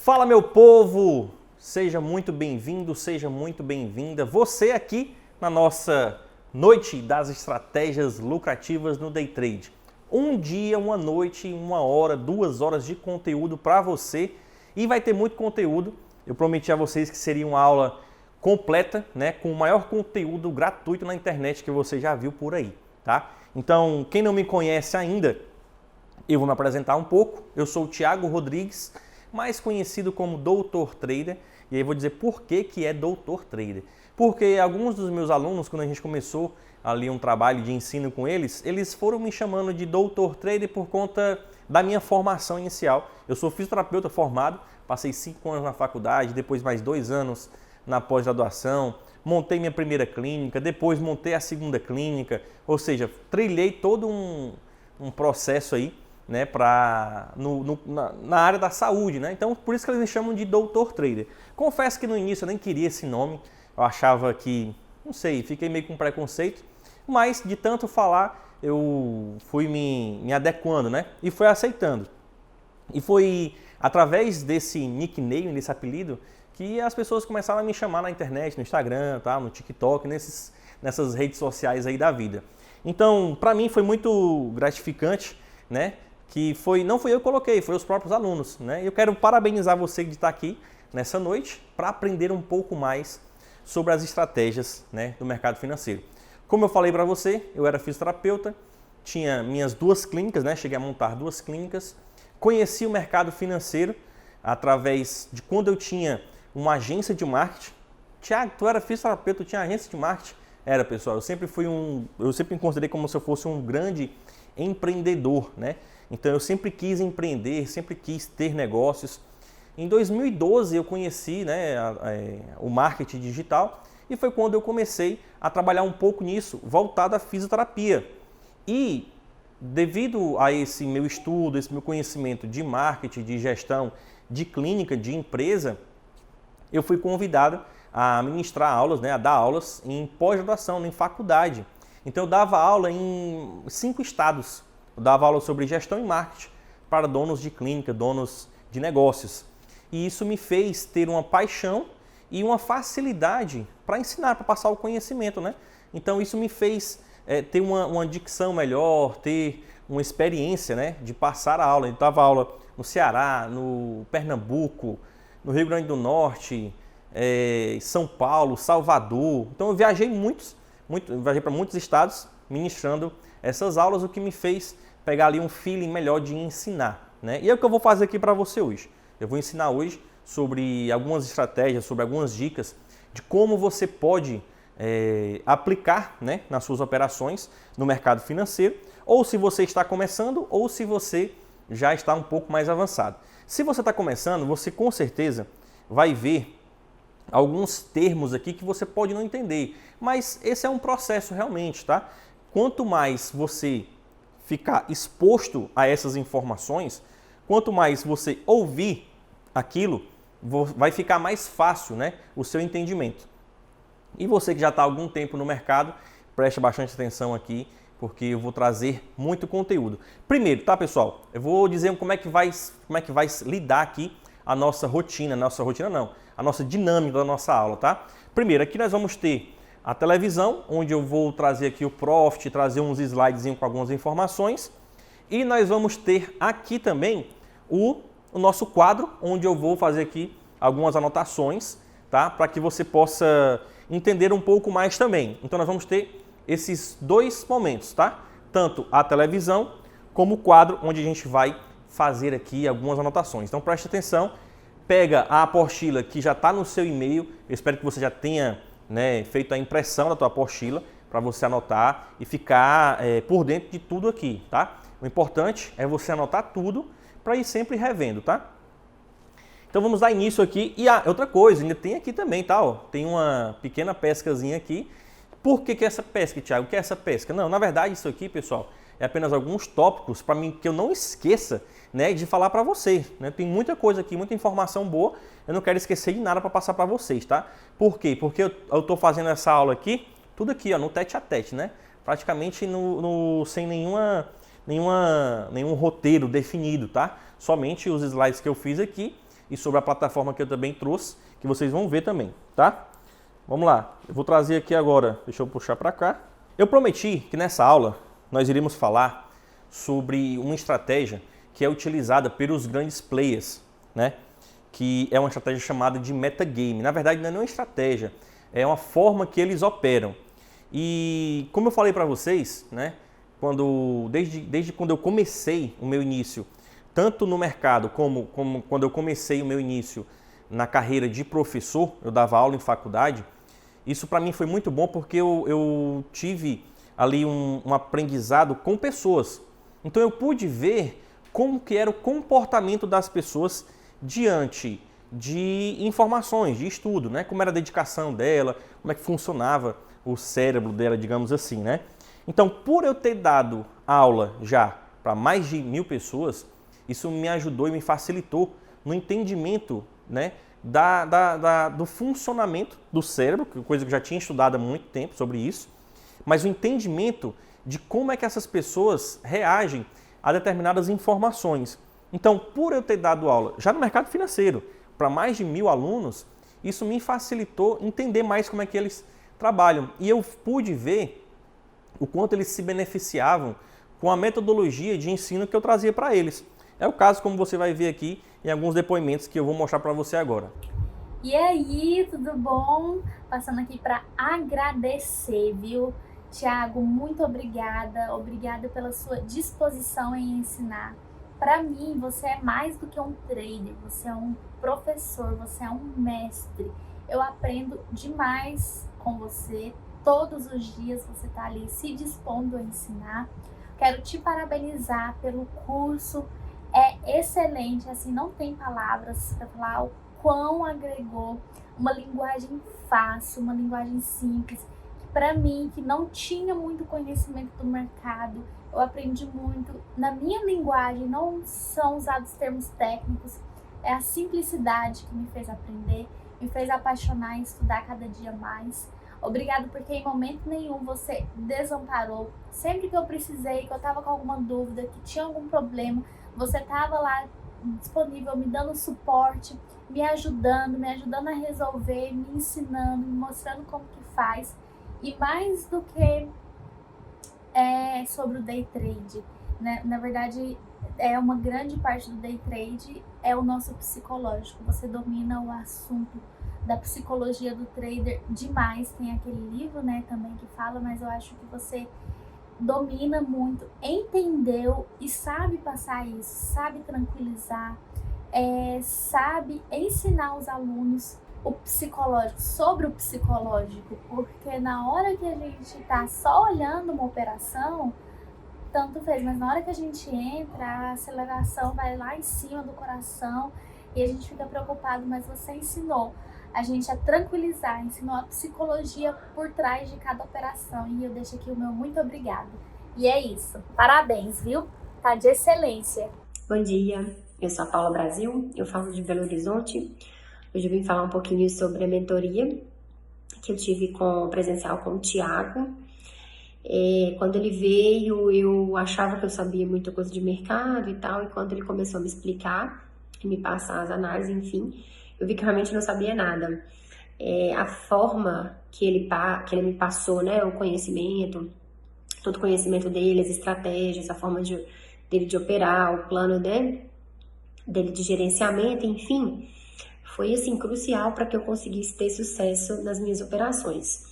Fala, meu povo! Seja muito bem-vindo, seja muito bem-vinda. Você aqui na nossa noite das estratégias lucrativas no Day Trade. Um dia, uma noite, 1 hora, 2 horas de conteúdo para você e vai ter muito conteúdo. Eu prometi a vocês que seria uma aula completa, né, com o maior conteúdo gratuito na internet que você já viu por aí, tá? Então, quem não me conhece ainda, eu vou me apresentar um pouco. Eu sou o Thiago Rodrigues, mais conhecido como Doutor Trader, e aí vou dizer por que é Doutor Trader. Porque alguns dos meus alunos, quando a gente começou ali um trabalho de ensino com eles, eles foram me chamando de Doutor Trader por conta da minha formação inicial. Eu sou fisioterapeuta formado, passei 5 anos na faculdade, depois mais 2 anos na pós-graduação, montei minha primeira clínica, depois montei a segunda clínica, ou seja, trilhei todo um processo aí, né, na área da saúde, né? Então, por isso que eles me chamam de Doutor Trader. Confesso que no início eu nem queria esse nome, eu achava que, não sei, fiquei meio com preconceito, mas de tanto falar, eu fui me adequando, né? E fui aceitando. E foi através desse nickname, desse apelido, que as pessoas começaram a me chamar na internet, no Instagram, tá? No TikTok, nessas redes sociais aí da vida. Então, para mim foi muito gratificante, né? Que não fui eu que coloquei, foi os próprios alunos, né? E eu quero parabenizar você de estar aqui nessa noite para aprender um pouco mais sobre as estratégias, né, do mercado financeiro. Como eu falei para você, eu era fisioterapeuta, tinha minhas 2 clínicas, né? Cheguei a montar 2 clínicas, conheci o mercado financeiro através de quando eu tinha uma agência de marketing. Thiago, tu era fisioterapeuta, tu tinha agência de marketing? Era, pessoal, eu sempre me considerei como se eu fosse um grande empreendedor, né? Então eu sempre quis empreender, sempre quis ter negócios. Em 2012 eu conheci, né, o marketing digital e foi quando eu comecei a trabalhar um pouco nisso, voltado à fisioterapia. E devido a esse meu estudo, esse meu conhecimento de marketing, de gestão, de clínica, de empresa, eu fui convidado a ministrar aulas, né, a dar aulas em pós-graduação, em faculdade. Então eu dava aula em 5 estados. Eu dava aula sobre gestão e marketing para donos de clínica, donos de negócios. E isso me fez ter uma paixão e uma facilidade para ensinar, para passar o conhecimento, né? Então isso me fez ter uma dicção melhor, ter uma experiência, né, de passar a aula. Eu dava aula no Ceará, no Pernambuco, no Rio Grande do Norte, São Paulo, Salvador. Então eu viajei viajei para muitos estados ministrando essas aulas, o que me fez pegar ali um feeling melhor de ensinar, né? E é o que eu vou fazer aqui para você hoje. Eu vou ensinar hoje sobre algumas estratégias, sobre algumas dicas de como você pode aplicar, né, nas suas operações no mercado financeiro, ou se você está começando, ou se você já está um pouco mais avançado. Se você está começando, você com certeza vai ver alguns termos aqui que você pode não entender, mas esse é um processo realmente, tá? Quanto mais você ficar exposto a essas informações, quanto mais você ouvir aquilo, vai ficar mais fácil, né, o seu entendimento. E você que já está há algum tempo no mercado, preste bastante atenção aqui, porque eu vou trazer muito conteúdo. Primeiro, tá, pessoal? Eu vou dizer como é que vai lidar aqui a nossa rotina, a nossa dinâmica da nossa aula, tá? Primeiro, aqui nós vamos ter a televisão, onde eu vou trazer aqui o Profit, trazer uns slides com algumas informações. E nós vamos ter aqui também o nosso quadro, onde eu vou fazer aqui algumas anotações, tá? Para que você possa entender um pouco mais também. Então nós vamos ter esses 2 momentos, tá? Tanto a televisão como o quadro, onde a gente vai fazer aqui algumas anotações. Então preste atenção, pega a apostila que já está no seu e-mail. Eu espero que você já tenha, né, feito a impressão da tua apostila para você anotar e ficar por dentro de tudo aqui, tá? O importante é você anotar tudo para ir sempre revendo, tá? Então vamos dar início aqui. E outra coisa, ainda tem aqui também, tá? Ó, tem uma pequena pescazinha aqui. Por que essa pesca, Thiago? O que é essa pesca? Não, na verdade isso aqui, pessoal, é apenas alguns tópicos para mim que eu não esqueça, né, de falar para você, né? Tem muita coisa aqui, muita informação boa, eu não quero esquecer de nada para passar para vocês, tá? Por quê? Porque eu estou fazendo essa aula aqui, tudo aqui, ó, no tete a tete, né? Praticamente sem nenhum roteiro definido, tá? Somente os slides que eu fiz aqui e sobre a plataforma que eu também trouxe, que vocês vão ver também, tá? Vamos lá, eu vou trazer aqui agora, deixa eu puxar para cá. Eu prometi que nessa aula nós iríamos falar sobre uma estratégia que é utilizada pelos grandes players, né? Que é uma estratégia chamada de metagame. Na verdade, não é uma estratégia, é uma forma que eles operam. E como eu falei para vocês, né? Desde quando eu comecei o meu início, tanto no mercado como quando eu comecei o meu início na carreira de professor, eu dava aula em faculdade, isso para mim foi muito bom porque eu tive ali um aprendizado com pessoas. Então eu pude ver como que era o comportamento das pessoas diante de informações, de estudo, né? Como era a dedicação dela, como é que funcionava o cérebro dela, digamos assim, né? Então, por eu ter dado aula já para mais de 1000 pessoas, isso me ajudou e me facilitou no entendimento, né, do funcionamento do cérebro, coisa que eu já tinha estudado há muito tempo sobre isso, mas o entendimento de como é que essas pessoas reagem a determinadas informações. Então, por eu ter dado aula já no mercado financeiro para mais de 1000 alunos, isso me facilitou entender mais como é que eles trabalham. E eu pude ver o quanto eles se beneficiavam com a metodologia de ensino que eu trazia para eles. É o caso, como você vai ver aqui, em alguns depoimentos que eu vou mostrar para você agora. E aí, tudo bom? Passando aqui para agradecer, viu? Thiago, muito obrigada. Obrigada pela sua disposição em ensinar. Para mim, você é mais do que um trader, você é um professor, você é um mestre. Eu aprendo demais com você. Todos os dias você está ali se dispondo a ensinar. Quero te parabenizar pelo curso. É excelente, assim, não tem palavras para falar o quão agregou uma linguagem fácil, uma linguagem simples, que para mim, que não tinha muito conhecimento do mercado, eu aprendi muito. Na minha linguagem não são usados termos técnicos, é a simplicidade que me fez aprender, me fez apaixonar e estudar cada dia mais. Obrigado porque em momento nenhum você desamparou. Sempre que eu precisei, que eu estava com alguma dúvida, que tinha algum problema, você estava lá disponível, me dando suporte, me ajudando a resolver, me ensinando, me mostrando como que faz. E mais do que sobre o day trade, né? Na verdade, uma grande parte do day trade é o nosso psicológico. Você domina o assunto da psicologia do trader demais. Tem aquele livro, né, também que fala, mas eu acho que você domina muito, entendeu e sabe passar isso, sabe tranquilizar, sabe ensinar os alunos o psicológico, sobre o psicológico, porque na hora que a gente tá só olhando uma operação, tanto fez, mas na hora que a gente entra, a aceleração vai lá em cima do coração e a gente fica preocupado, mas você ensinou a gente a tranquilizar, ensinou a psicologia por trás de cada operação. E eu deixo aqui o meu muito obrigado. E é isso. Parabéns, viu? Tá de excelência. Bom dia, eu sou a Paula Brasil, eu falo de Belo Horizonte. Hoje eu vim falar um pouquinho sobre a mentoria que eu tive presencial com o Thiago. Quando ele veio, eu achava que eu sabia muita coisa de mercado e tal, e quando ele começou a me explicar e me passar as análises, enfim, eu vi que realmente não sabia nada. A forma que ele me passou, né, o conhecimento, todo o conhecimento dele, as estratégias, a forma dele de operar, o plano, né, dele de gerenciamento, enfim, foi assim crucial para que eu conseguisse ter sucesso nas minhas operações.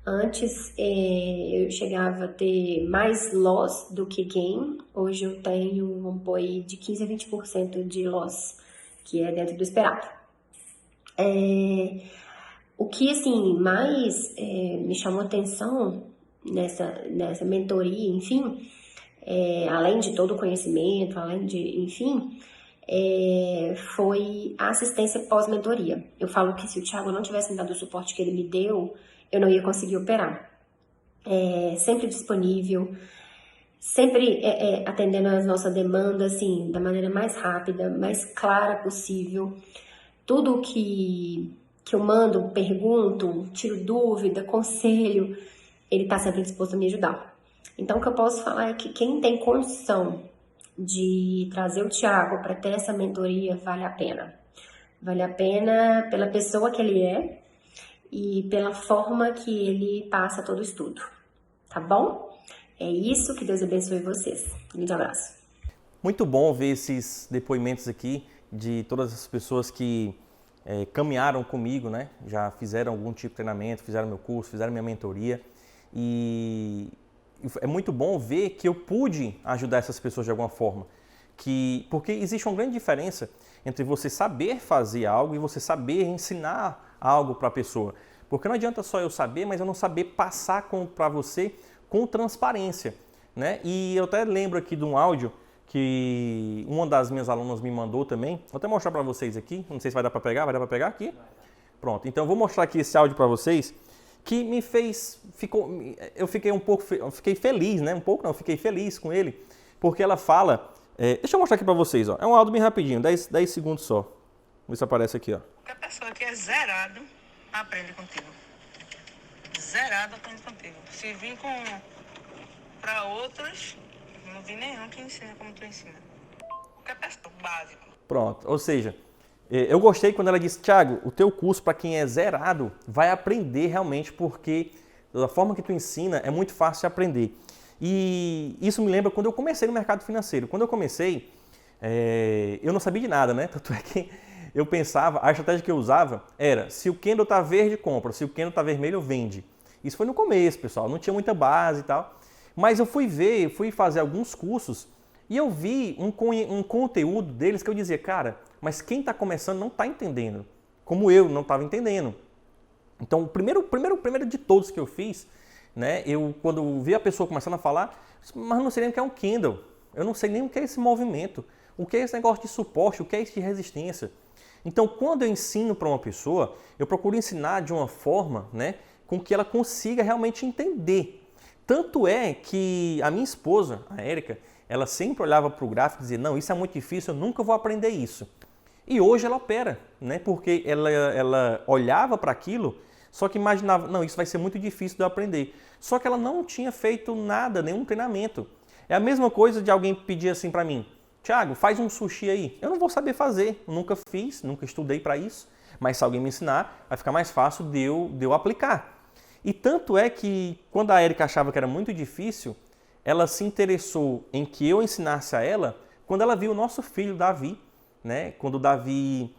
Antes eu chegava a ter mais loss do que gain, hoje eu tenho, vamos pôr aí, de 15 a 20% de loss, que é dentro do esperado. O que assim mais me chamou atenção nessa mentoria, enfim, além de todo o conhecimento, além de, enfim, foi a assistência pós-mentoria. Eu falo que se o Thiago não tivesse me dado o suporte que ele me deu, eu não ia conseguir operar. Sempre disponível, sempre atendendo às nossas demandas, assim, da maneira mais rápida, mais clara possível. Tudo que eu mando, pergunto, tiro dúvida, conselho, ele está sempre disposto a me ajudar. Então, o que eu posso falar é que quem tem condição de trazer o Thiago para ter essa mentoria, vale a pena. Vale a pena pela pessoa que ele é e pela forma que ele passa todo o estudo, tá bom? É isso, que Deus abençoe vocês. Um grande abraço. Muito bom ver esses depoimentos aqui de todas as pessoas que caminharam comigo, né? Já fizeram algum tipo de treinamento, fizeram meu curso, fizeram minha mentoria. E é muito bom ver que eu pude ajudar essas pessoas de alguma forma. Porque existe uma grande diferença entre você saber fazer algo e você saber ensinar algo para a pessoa. Porque não adianta só eu saber, mas eu não saber passar para você com transparência, né? E eu até lembro aqui de um áudio que uma das minhas alunas me mandou também. Vou até mostrar para vocês aqui, não sei se vai dar para pegar, vai dar para pegar aqui? Pronto, então eu vou mostrar aqui esse áudio para vocês, que me fez, eu fiquei feliz, né? Um pouco não, fiquei feliz com ele, porque ela fala, deixa eu mostrar aqui para vocês, ó. É um áudio bem rapidinho, 10 segundos só. Vamos ver se aparece aqui, ó. Qualquer pessoa que é zerado, aprende contigo. Zerado, aprende contigo. Se vir para outros, não vi nenhum que ensina como tu ensina. Qualquer pessoa, básico. Pronto, ou seja, eu gostei quando ela disse, Thiago, o teu curso para quem é zerado vai aprender realmente, porque da forma que tu ensina é muito fácil de aprender. E isso me lembra quando eu comecei no mercado financeiro. Quando eu comecei, eu não sabia de nada, né? Tanto é que eu pensava, a estratégia que eu usava era, se o candle está verde, compra, se o candle está vermelho, vende. Isso foi no começo, pessoal, não tinha muita base e tal. Mas eu fui fazer alguns cursos e eu vi um conteúdo deles que eu dizia, cara, mas quem está começando não está entendendo, como eu não estava entendendo. Então, o primeiro de todos que eu fiz, né, quando vi a pessoa começando a falar, mas não sei nem o que é um candle, eu não sei nem o que é esse movimento, o que é esse negócio de suporte, o que é isso de resistência. Então, quando eu ensino para uma pessoa, eu procuro ensinar de uma forma, né, com que ela consiga realmente entender. Tanto é que a minha esposa, a Érica, ela sempre olhava para o gráfico e dizia, não, isso é muito difícil, eu nunca vou aprender isso. E hoje ela opera, né? Porque ela olhava para aquilo, só que imaginava, não, isso vai ser muito difícil de eu aprender. Só que ela não tinha feito nada, nenhum treinamento. É a mesma coisa de alguém pedir assim para mim, Thiago, faz um sushi aí. Eu não vou saber fazer, nunca fiz, nunca estudei para isso, mas se alguém me ensinar, vai ficar mais fácil de eu aplicar. E tanto é que, quando a Érica achava que era muito difícil, ela se interessou em que eu ensinasse a ela, quando ela viu o nosso filho, Davi, né? Quando o Davi...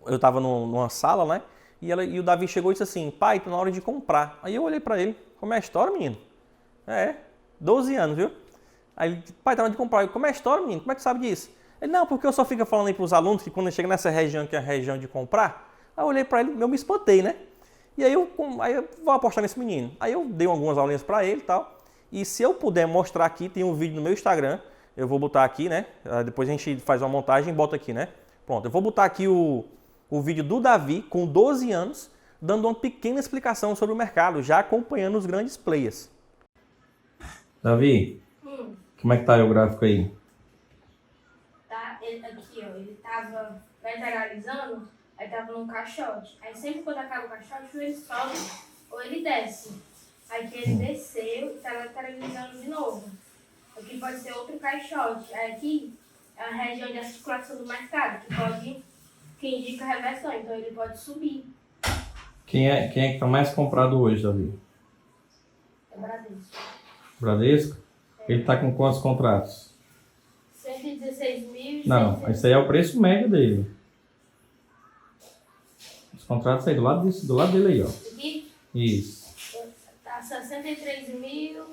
Eu estava numa sala, né? E o Davi chegou e disse assim, pai, tá na hora de comprar. Aí eu olhei para ele, como é a história, menino? 12 anos, viu? Aí ele, pai, tá na hora de comprar. Eu, como é a história, menino? Como é que sabe disso? Ele, não, porque eu só fico falando aí para os alunos que quando chega nessa região, que é a região de comprar, aí eu olhei para ele, eu me espantei, né? E aí eu vou apostar nesse menino. Aí eu dei algumas aulinhas para ele e tal. E se eu puder mostrar aqui, tem um vídeo no meu Instagram. Eu vou botar aqui, né? Depois a gente faz uma montagem e bota aqui, né? Pronto, eu vou botar aqui o vídeo do Davi, com 12 anos, dando uma pequena explicação sobre o mercado, já acompanhando os grandes players. Davi, como é que tá aí o gráfico aí? Tá, aqui, ó, ele tava lateralizando. Aí tava num caixote. Aí sempre quando acaba o caixote, ou ele sobe ou ele desce. Aí que ele desceu e tá lateralizando de novo. Aqui pode ser outro caixote. Aí aqui é a região de articulação do mercado, que indica a reversão. Então ele pode subir. Quem é que tá mais comprado hoje, Davi? É Bradesco. Bradesco? Ele tá com quantos contratos? 116 mil. Não, esse aí é o preço médio dele. Contratos aí do lado dele aí, ó. Aqui? Isso. Tá 63 mil.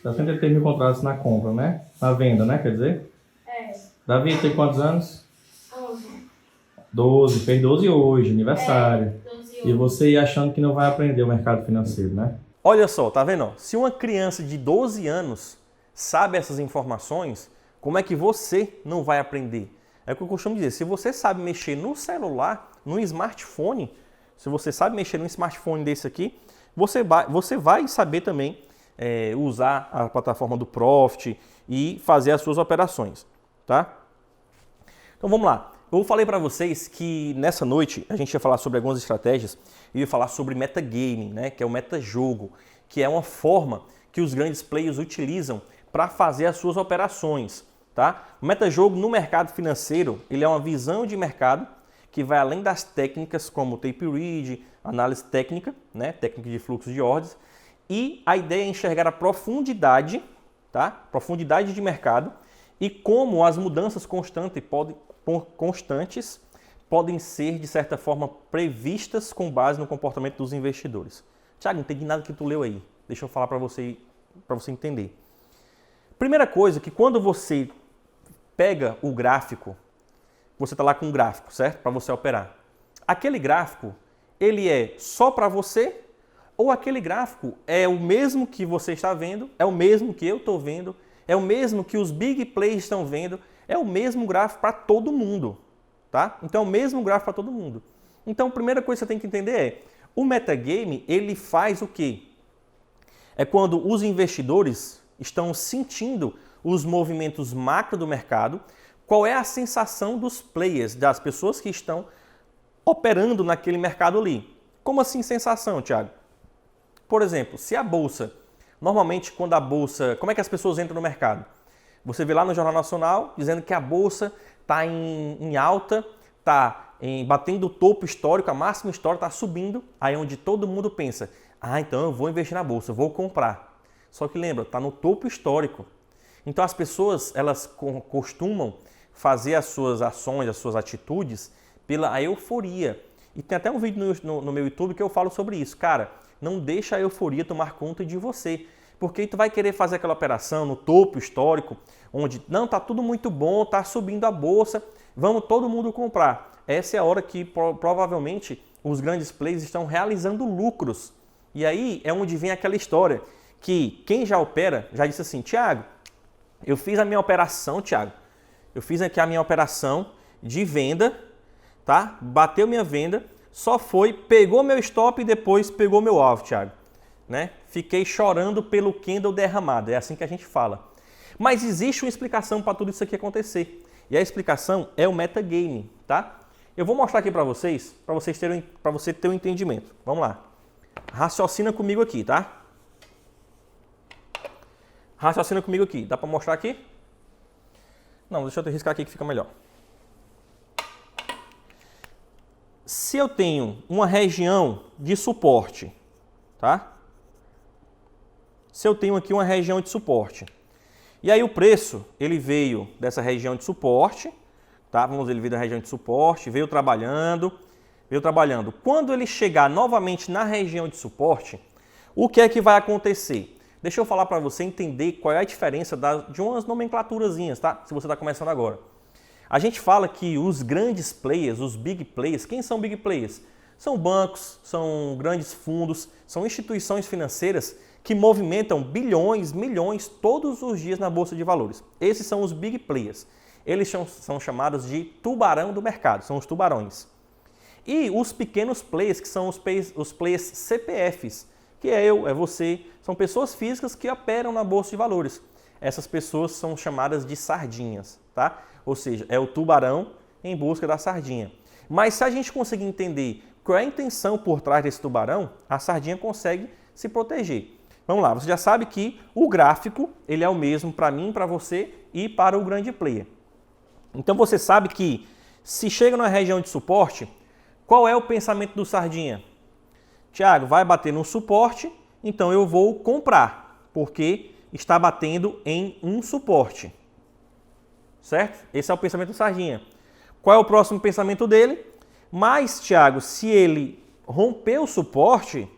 63 mil contratos na compra, né? Na venda, né? Quer dizer? Davi, tem quantos anos? 11. 12. Fez 12 hoje, aniversário. 12 E você ia achando que não vai aprender o mercado financeiro, né? Olha só, tá vendo? Se uma criança de 12 anos sabe essas informações, como é que você não vai aprender? É o que eu costumo dizer, se você sabe mexer no celular, no smartphone, se você sabe mexer num smartphone desse aqui, você vai saber também usar a plataforma do Profit e fazer as suas operações, tá? Então vamos lá. Eu falei para vocês que nessa noite a gente ia falar sobre algumas estratégias e ia falar sobre metagaming, né, que é o metajogo, que é uma forma que os grandes players utilizam para fazer as suas operações. Tá? O metajogo no mercado financeiro, ele é uma visão de mercado que vai além das técnicas como tape read, análise técnica, né? Técnica de fluxo de ordens, e a ideia é enxergar a profundidade, tá? Profundidade de mercado e como as mudanças constantes podem ser, de certa forma, previstas com base no comportamento dos investidores. Tiago, não entendi nada que tu leu aí. Deixa eu falar para você entender. Primeira coisa, que quando você pega o gráfico, você está lá com um gráfico, certo? Para você operar. Aquele gráfico, ele é só para você ou aquele gráfico é o mesmo que você está vendo, é o mesmo que eu estou vendo, é o mesmo que os big players estão vendo, é o mesmo gráfico para todo mundo, tá? Então é o mesmo gráfico para todo mundo. Então a primeira coisa que você tem que entender é, o metagame, ele faz o quê? É quando os investidores estão sentindo os movimentos macro do mercado, qual é a sensação dos players, das pessoas que estão operando naquele mercado ali. Como assim sensação, Thiago? Por exemplo, se a bolsa, normalmente quando a bolsa, como é que as pessoas entram no mercado? Você vê lá no Jornal Nacional dizendo que a bolsa está em alta, está batendo o topo histórico, a máxima histórica está subindo, aí é onde todo mundo pensa, então eu vou investir na bolsa, eu vou comprar. Só que lembra, está no topo histórico. Então as pessoas, elas costumam fazer as suas ações, as suas atitudes pela euforia. E tem até um vídeo no meu YouTube que eu falo sobre isso. Cara, não deixa a euforia tomar conta de você. Porque aí tu vai querer fazer aquela operação no topo histórico, onde não, tá tudo muito bom, tá subindo a bolsa, vamos todo mundo comprar. Essa é a hora que provavelmente os grandes players estão realizando lucros. E aí é onde vem aquela história que quem já opera já disse assim, Thiago, eu fiz a minha operação, Thiago, eu fiz aqui a minha operação de venda, tá? Bateu minha venda, só foi, pegou meu stop e depois pegou meu alvo, Thiago. Né? Fiquei chorando pelo candle derramado, é assim que a gente fala. Mas existe uma explicação para tudo isso aqui acontecer. E a explicação é o metagame, tá? Eu vou mostrar aqui para vocês você ter um entendimento. Vamos lá. Raciocina comigo aqui, tá? Raciocina comigo aqui. Dá para mostrar aqui? Não, deixa eu riscar aqui que fica melhor. Se eu tenho uma região de suporte, tá? Se eu tenho aqui uma região de suporte. E aí o preço, ele veio dessa região de suporte, tá? Vamos ver, ele veio da região de suporte, veio trabalhando. Quando ele chegar novamente na região de suporte, o que é que vai acontecer? Deixa eu falar para você entender qual é a diferença de umas nomenclaturazinhas, tá? Se você está começando agora. A gente fala que os grandes players, os big players, quem são big players? São bancos, são grandes fundos, são instituições financeiras que movimentam bilhões, milhões todos os dias na Bolsa de Valores. Esses são os big players. Eles são chamados de tubarão do mercado, são os tubarões. E os pequenos players, que são os players CPFs, que é eu, é você, são pessoas físicas que operam na Bolsa de Valores. Essas pessoas são chamadas de sardinhas, tá? Ou seja, é o tubarão em busca da sardinha. Mas se a gente conseguir entender qual é a intenção por trás desse tubarão, a sardinha consegue se proteger. Vamos lá, você já sabe que o gráfico ele é o mesmo para mim, para você e para o grande player. Então você sabe que se chega na região de suporte, qual é o pensamento do sardinha? Thiago, vai bater no suporte, então eu vou comprar, porque está batendo em um suporte. Certo? Esse é o pensamento do sardinha. Qual é o próximo pensamento dele? Mas, Thiago, se ele romper o suporte,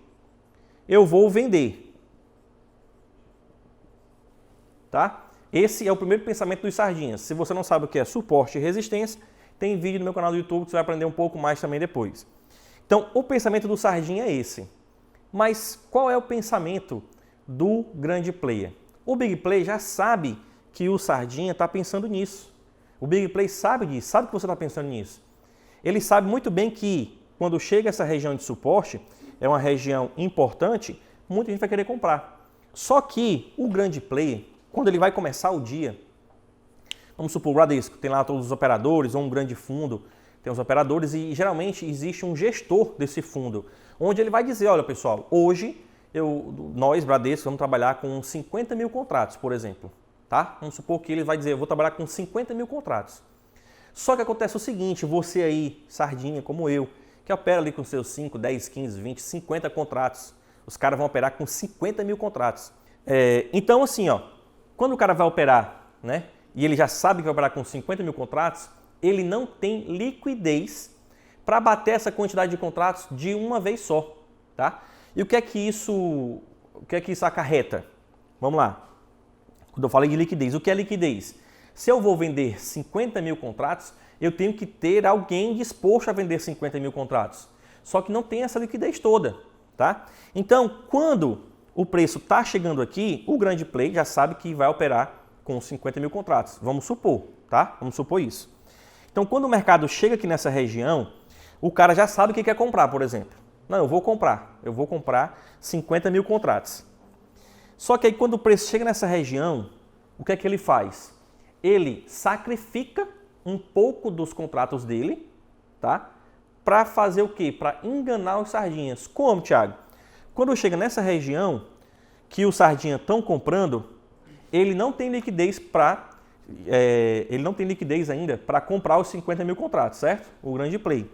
eu vou vender. Tá? Esse é o primeiro pensamento dos sardinhas. Se você não sabe o que é suporte e resistência, tem vídeo no meu canal do YouTube que você vai aprender um pouco mais também depois. Então, o pensamento do sardinha é esse. Mas qual é o pensamento do grande player? O big player já sabe que o sardinha está pensando nisso. O big player sabe disso, sabe que você está pensando nisso. Ele sabe muito bem que quando chega essa região de suporte, é uma região importante, muita gente vai querer comprar. Só que o grande player, quando ele vai começar o dia, vamos supor o Bradesco, tem lá todos os operadores, ou um grande fundo, tem os operadores e geralmente existe um gestor desse fundo, onde ele vai dizer, olha pessoal, hoje nós, Bradesco, vamos trabalhar com 50 mil contratos, por exemplo. tá? Vamos supor que ele vai dizer, eu vou trabalhar com 50 mil contratos. Só que acontece o seguinte, você aí, sardinha como eu, que opera ali com seus 5, 10, 15, 20, 50 contratos, os caras vão operar com 50 mil contratos. Então assim, ó, quando o cara vai operar, né, e ele já sabe que vai operar com 50 mil contratos, ele não tem liquidez para bater essa quantidade de contratos de uma vez só, tá? E o que é que isso acarreta? Vamos lá. Quando eu falei de liquidez, o que é liquidez? Se eu vou vender 50 mil contratos, eu tenho que ter alguém disposto a vender 50 mil contratos. Só que não tem essa liquidez toda, tá? Então, quando o preço está chegando aqui, o grande play já sabe que vai operar com 50 mil contratos. Vamos supor, tá? Vamos supor isso. Então, quando o mercado chega aqui nessa região, o cara já sabe o que quer comprar, por exemplo. Não, eu vou comprar 50 mil contratos. Só que aí quando o preço chega nessa região, o que é que ele faz? Ele sacrifica um pouco dos contratos dele, tá? Para fazer o quê? Para enganar os sardinhas. Como, Thiago? Quando chega nessa região que os sardinhas estão comprando, ele não tem liquidez ainda para comprar os 50 mil contratos, certo? O grande play.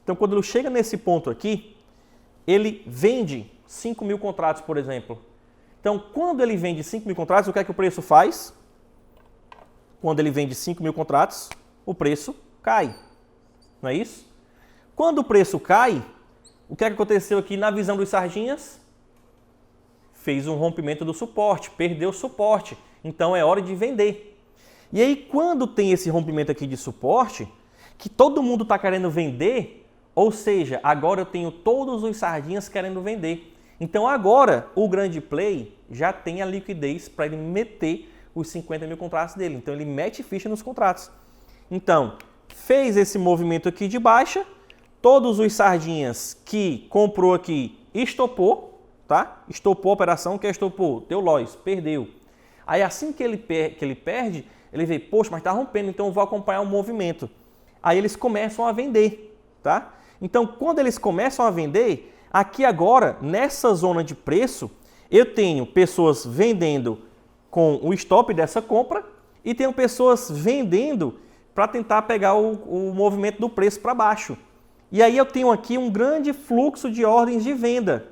Então, quando ele chega nesse ponto aqui, ele vende 5 mil contratos, por exemplo. Então, quando ele vende 5 mil contratos, o que é que o preço faz? Quando ele vende 5 mil contratos, o preço cai. Não é isso? Quando o preço cai, o que é que aconteceu aqui na visão dos sardinhas? Fez um rompimento do suporte, perdeu o suporte. Então, é hora de vender. E aí, quando tem esse rompimento aqui de suporte, que todo mundo está querendo vender, ou seja, agora eu tenho todos os sardinhas querendo vender. Então agora o grande play já tem a liquidez para ele meter os 50 mil contratos dele. Então ele mete ficha nos contratos. Então fez esse movimento aqui de baixa, todos os sardinhas que comprou aqui estopou, tá? Estopou a operação, que estopou, deu loss, perdeu. Aí assim que ele perde, ele vê, poxa, mas está rompendo, então eu vou acompanhar o movimento. Aí eles começam a vender, tá? Então, quando eles começam a vender, aqui agora, nessa zona de preço, eu tenho pessoas vendendo com o stop dessa compra e tenho pessoas vendendo para tentar pegar o movimento do preço para baixo. E aí eu tenho aqui um grande fluxo de ordens de venda,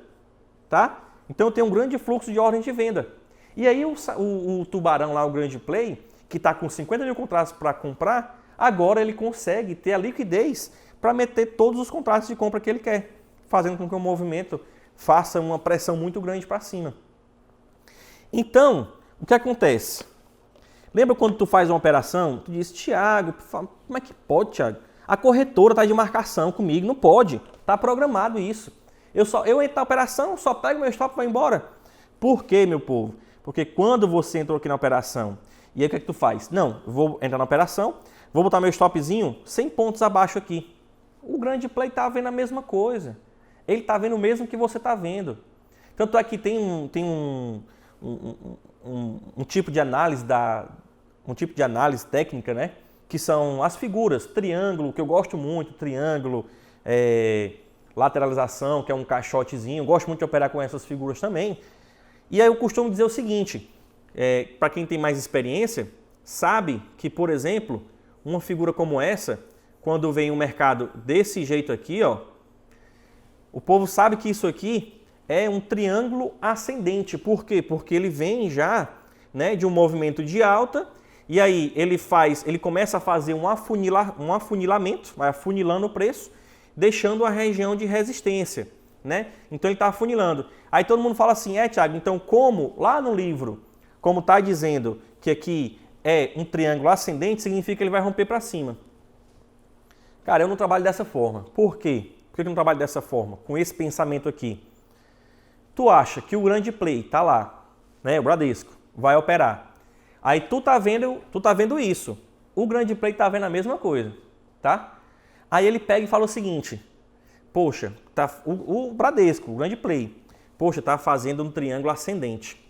tá? Então eu tenho um grande fluxo de ordens de venda. E aí o tubarão lá, o grande play, que está com 50 mil contratos para comprar, agora ele consegue ter a liquidez para meter todos os contratos de compra que ele quer, fazendo com que o movimento faça uma pressão muito grande para cima. Então, o que acontece? Lembra quando tu faz uma operação, tu diz, Thiago, como é que pode, Thiago? A corretora está de marcação comigo, não pode, está programado isso. Eu entro na operação, só pego meu stop e vou embora. Por quê, meu povo? Porque quando você entrou aqui na operação, e aí o que é que tu faz? Não, eu vou entrar na operação, vou botar meu stopzinho 100 pontos abaixo aqui. O grande play está vendo a mesma coisa. Ele está vendo o mesmo que você está vendo. Tanto é que tem um tipo de análise técnica, né? Que são as figuras, triângulo, que eu gosto muito, triângulo, lateralização, que é um caixotezinho. Eu gosto muito de operar com essas figuras também. E aí eu costumo dizer o seguinte, para quem tem mais experiência, sabe que, por exemplo, uma figura como essa, quando vem um mercado desse jeito aqui, ó, o povo sabe que isso aqui é um triângulo ascendente. Por quê? Porque ele vem já, né, de um movimento de alta e aí ele começa a fazer um afunilamento, vai afunilando o preço, deixando a região de resistência, né? Então ele está afunilando. Aí todo mundo fala assim, Thiago, então como lá no livro, como está dizendo que aqui é um triângulo ascendente, significa que ele vai romper para cima. Cara, eu não trabalho dessa forma. Por quê? Por que eu não trabalho dessa forma? Com esse pensamento aqui. Tu acha que o grande play está lá, né? O Bradesco vai operar. Aí tu tá vendo isso. O grande play tá vendo a mesma coisa, tá? Aí ele pega e fala o seguinte: poxa, o Bradesco, o grande play, poxa, tá fazendo um triângulo ascendente.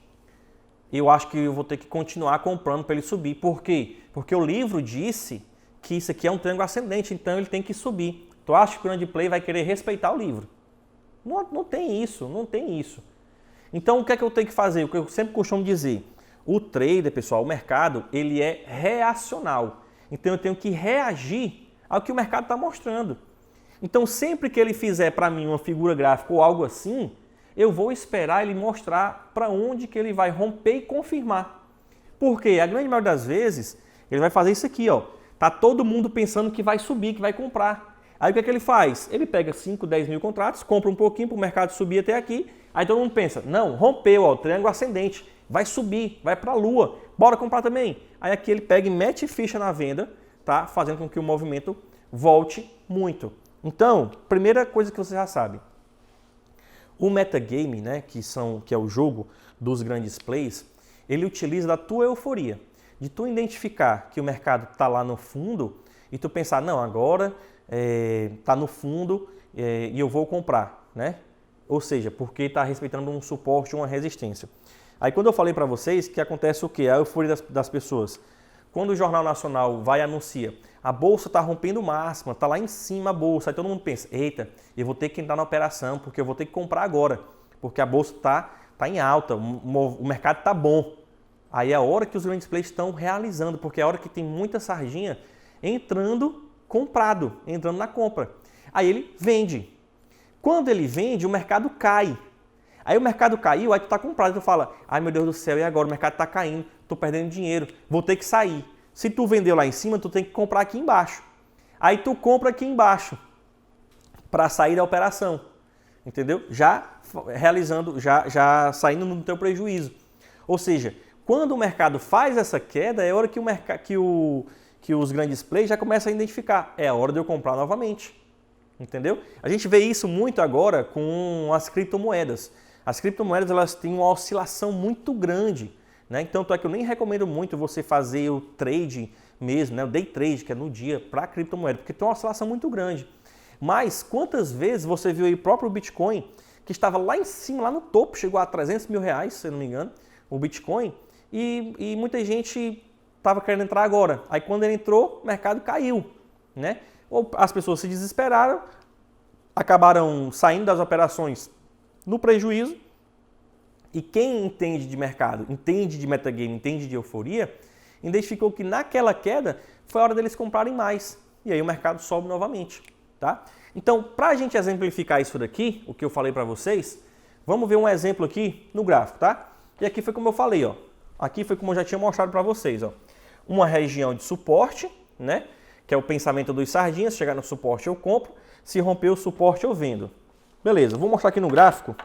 Eu acho que eu vou ter que continuar comprando para ele subir. Por quê? Porque o livro disse que isso aqui é um triângulo ascendente, então ele tem que subir. Tu acha que o grande play vai querer respeitar o livro? Não tem isso, não tem isso. Então o que é que eu tenho que fazer? O que eu sempre costumo dizer, O trader, pessoal, o mercado, ele é reacional. Então eu tenho que reagir ao que o mercado está mostrando. Então sempre que ele fizer para mim uma figura gráfica ou algo assim, eu vou esperar ele mostrar para onde que ele vai romper e confirmar. Porque a grande maioria das vezes ele vai fazer isso aqui, ó. Tá todo mundo pensando que vai subir, que vai comprar. Aí o que é que ele faz? Ele pega 5, 10 mil contratos, compra um pouquinho para o mercado subir até aqui. Aí todo mundo pensa, não, rompeu, ó, triângulo ascendente, vai subir, vai para a lua, bora comprar também. Aí aqui ele pega e mete ficha na venda, tá? Fazendo com que o movimento volte muito. Então, primeira coisa que você já sabe, o metagame, né, que é o jogo dos grandes plays, ele utiliza da tua euforia, de tu identificar que o mercado está lá no fundo e tu pensar, não, agora está no fundo e eu vou comprar, né? Ou seja, porque está respeitando um suporte, uma resistência. Aí quando eu falei para vocês que acontece o quê? A euforia das pessoas. Quando o Jornal Nacional vai e anuncia, a bolsa está rompendo máxima, está lá em cima a bolsa, aí todo mundo pensa, eita, eu vou ter que entrar na operação, porque eu vou ter que comprar agora, porque a bolsa está em alta, o mercado está bom. Aí é a hora que os grandes players estão realizando, porque é a hora que tem muita sardinha entrando comprado, entrando na compra. Aí ele vende. Quando ele vende, o mercado cai. Aí o mercado caiu, aí tu tá comprado, tu fala, ai meu Deus do céu, e agora? O mercado tá caindo, tô perdendo dinheiro, vou ter que sair. Se tu vendeu lá em cima, tu tem que comprar aqui embaixo. Aí tu compra aqui embaixo para sair da operação, entendeu? Já realizando, já saindo no teu prejuízo. Ou seja, quando o mercado faz essa queda, é hora que os grandes players já começam a identificar, é a hora de eu comprar novamente. Entendeu? A gente vê isso muito agora com as criptomoedas. As criptomoedas elas têm uma oscilação muito grande, né? Então, é que eu nem recomendo muito você fazer o trade mesmo, né? O day trade, que é no dia, para criptomoeda, porque tem uma oscilação muito grande. Mas quantas vezes você viu aí o próprio Bitcoin, que estava lá em cima, lá no topo, chegou a 300 mil reais, se eu não me engano, o Bitcoin, e muita gente estava querendo entrar agora. Aí quando ele entrou, o mercado caiu, né? Ou as pessoas se desesperaram, acabaram saindo das operações no prejuízo, e quem entende de mercado, entende de metagame, entende de euforia, identificou que naquela queda foi a hora deles comprarem mais, e aí o mercado sobe novamente, tá? Então, para a gente exemplificar isso daqui, o que eu falei para vocês, vamos ver um exemplo aqui no gráfico, tá? E aqui foi como eu falei, ó. Aqui foi como eu já tinha mostrado para vocês, ó. Uma região de suporte, né? Que é o pensamento dos sardinhas, chegar no suporte eu compro, se romper o suporte eu vendo. Beleza, vou mostrar aqui no gráfico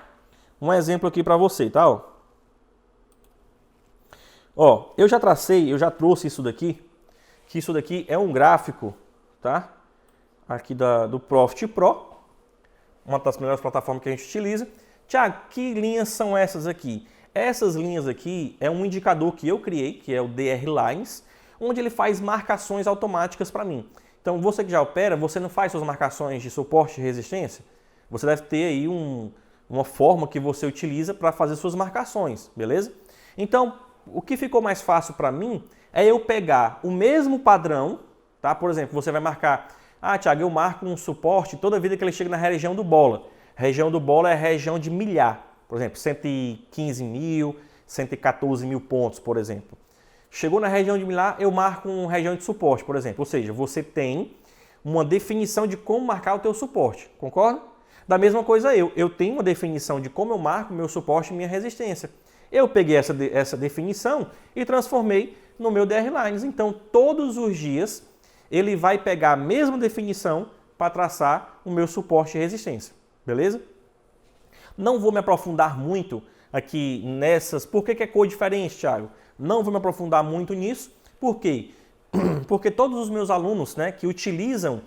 um exemplo aqui para você, tá? Ó, eu já trouxe isso daqui, que isso daqui é um gráfico, tá? Aqui do Profit Pro, uma das melhores plataformas que a gente utiliza. Tiago, que linhas são essas aqui? Essas linhas aqui é um indicador que eu criei, que é o DR Lines, onde ele faz marcações automáticas para mim. Então, você que já opera, você não faz suas marcações de suporte e resistência? Você deve ter aí uma forma que você utiliza para fazer suas marcações, beleza? Então, o que ficou mais fácil para mim é eu pegar o mesmo padrão, tá? Por exemplo, você vai marcar, Thiago, eu marco um suporte toda vida que ele chega na região do bola. A região do bola é a região de milhar, por exemplo, 115 mil, 114 mil pontos, por exemplo. Chegou na região de milhar, eu marco uma região de suporte, por exemplo. Ou seja, você tem uma definição de como marcar o teu suporte, concorda? Da mesma coisa eu tenho uma definição de como eu marco meu suporte e minha resistência. Eu peguei essa definição e transformei no meu DR Lines. Então, todos os dias, ele vai pegar a mesma definição para traçar o meu suporte e resistência, beleza? Não vou me aprofundar muito aqui nessas... Por que é cor diferente, Thiago? Não vou me aprofundar muito nisso. Por quê? Porque todos os meus alunos, né, que utilizam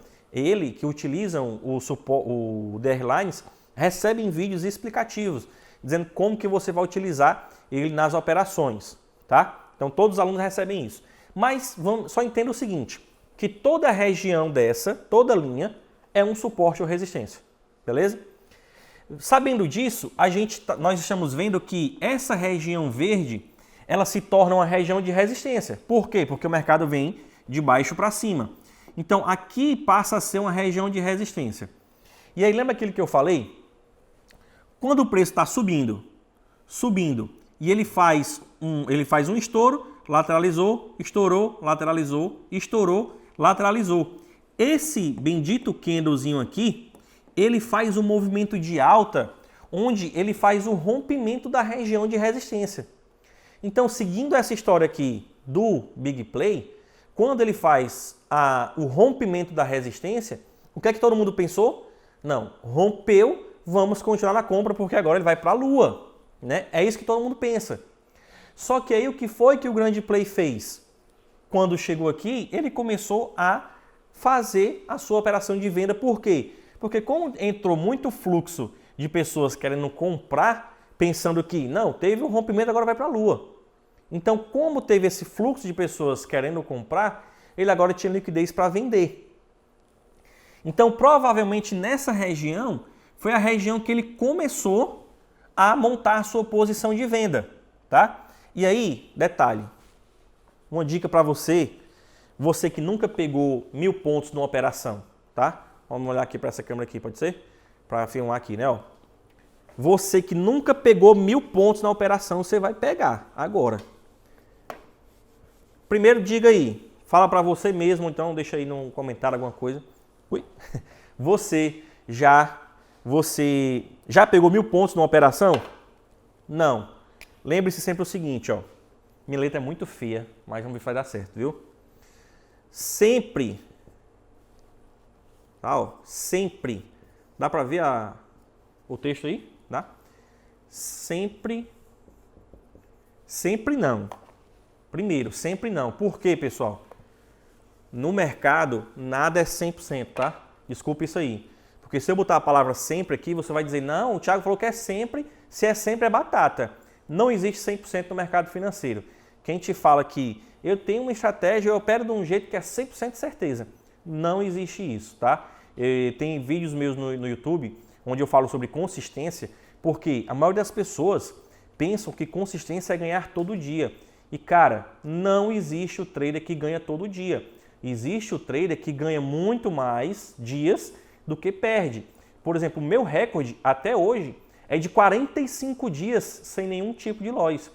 o DR Lines, recebem vídeos explicativos, dizendo como que você vai utilizar ele nas operações, tá? Então todos os alunos recebem isso. Mas só entenda o seguinte, que toda região dessa, toda linha, é um suporte ou resistência, beleza? Sabendo disso, nós estamos vendo que essa região verde, ela se torna uma região de resistência. Por quê? Porque o mercado vem de baixo para cima. Então, aqui passa a ser uma região de resistência. E aí, lembra aquilo que eu falei? Quando o preço está subindo, e ele faz um estouro, lateralizou, estourou, lateralizou, estourou, lateralizou. Esse bendito candlezinho aqui, ele faz um movimento de alta, onde ele faz o rompimento da região de resistência. Então, seguindo essa história aqui do Big Play, quando ele faz o rompimento da resistência, o que é que todo mundo pensou? Não, rompeu, vamos continuar na compra porque agora ele vai para a lua, né? É isso que todo mundo pensa. Só que aí o que foi que o grande Play fez? Quando chegou aqui, ele começou a fazer a sua operação de venda. Por quê? Porque como entrou muito fluxo de pessoas querendo comprar, pensando que, não, teve um rompimento, agora vai para a lua. Então, como teve esse fluxo de pessoas querendo comprar, ele agora tinha liquidez para vender. Então, provavelmente nessa região, foi a região que ele começou a montar a sua posição de venda, tá? E aí, detalhe, uma dica para você que nunca pegou 1000 pontos numa operação, tá? Vamos olhar aqui para essa câmera aqui, pode ser? Para filmar aqui, né? Ó. Você que nunca pegou 1000 pontos na operação, você vai pegar agora. Primeiro, diga aí, fala para você mesmo, então deixa aí no comentário alguma coisa. Ui. Você já pegou 1000 pontos numa operação? Não. Lembre-se sempre o seguinte, ó. Minha letra é muito feia, mas vamos ver se vai dar certo, viu? Sempre, tá, ó, sempre, dá para ver o texto aí? Dá? Sempre não. Primeiro, sempre não. Por quê, pessoal? No mercado, nada é 100%, tá? Desculpa isso aí. Porque se eu botar a palavra sempre aqui, você vai dizer, não, o Thiago falou que é sempre, se é sempre é batata. Não existe 100% no mercado financeiro. Quem te fala que eu tenho uma estratégia, eu opero de um jeito que é 100% certeza. Não existe isso, tá? Tem vídeos meus no YouTube onde eu falo sobre consistência, porque a maioria das pessoas pensam que consistência é ganhar todo dia. E, cara, não existe o trader que ganha todo dia. Existe o trader que ganha muito mais dias do que perde. Por exemplo, o meu recorde até hoje é de 45 dias sem nenhum tipo de loss.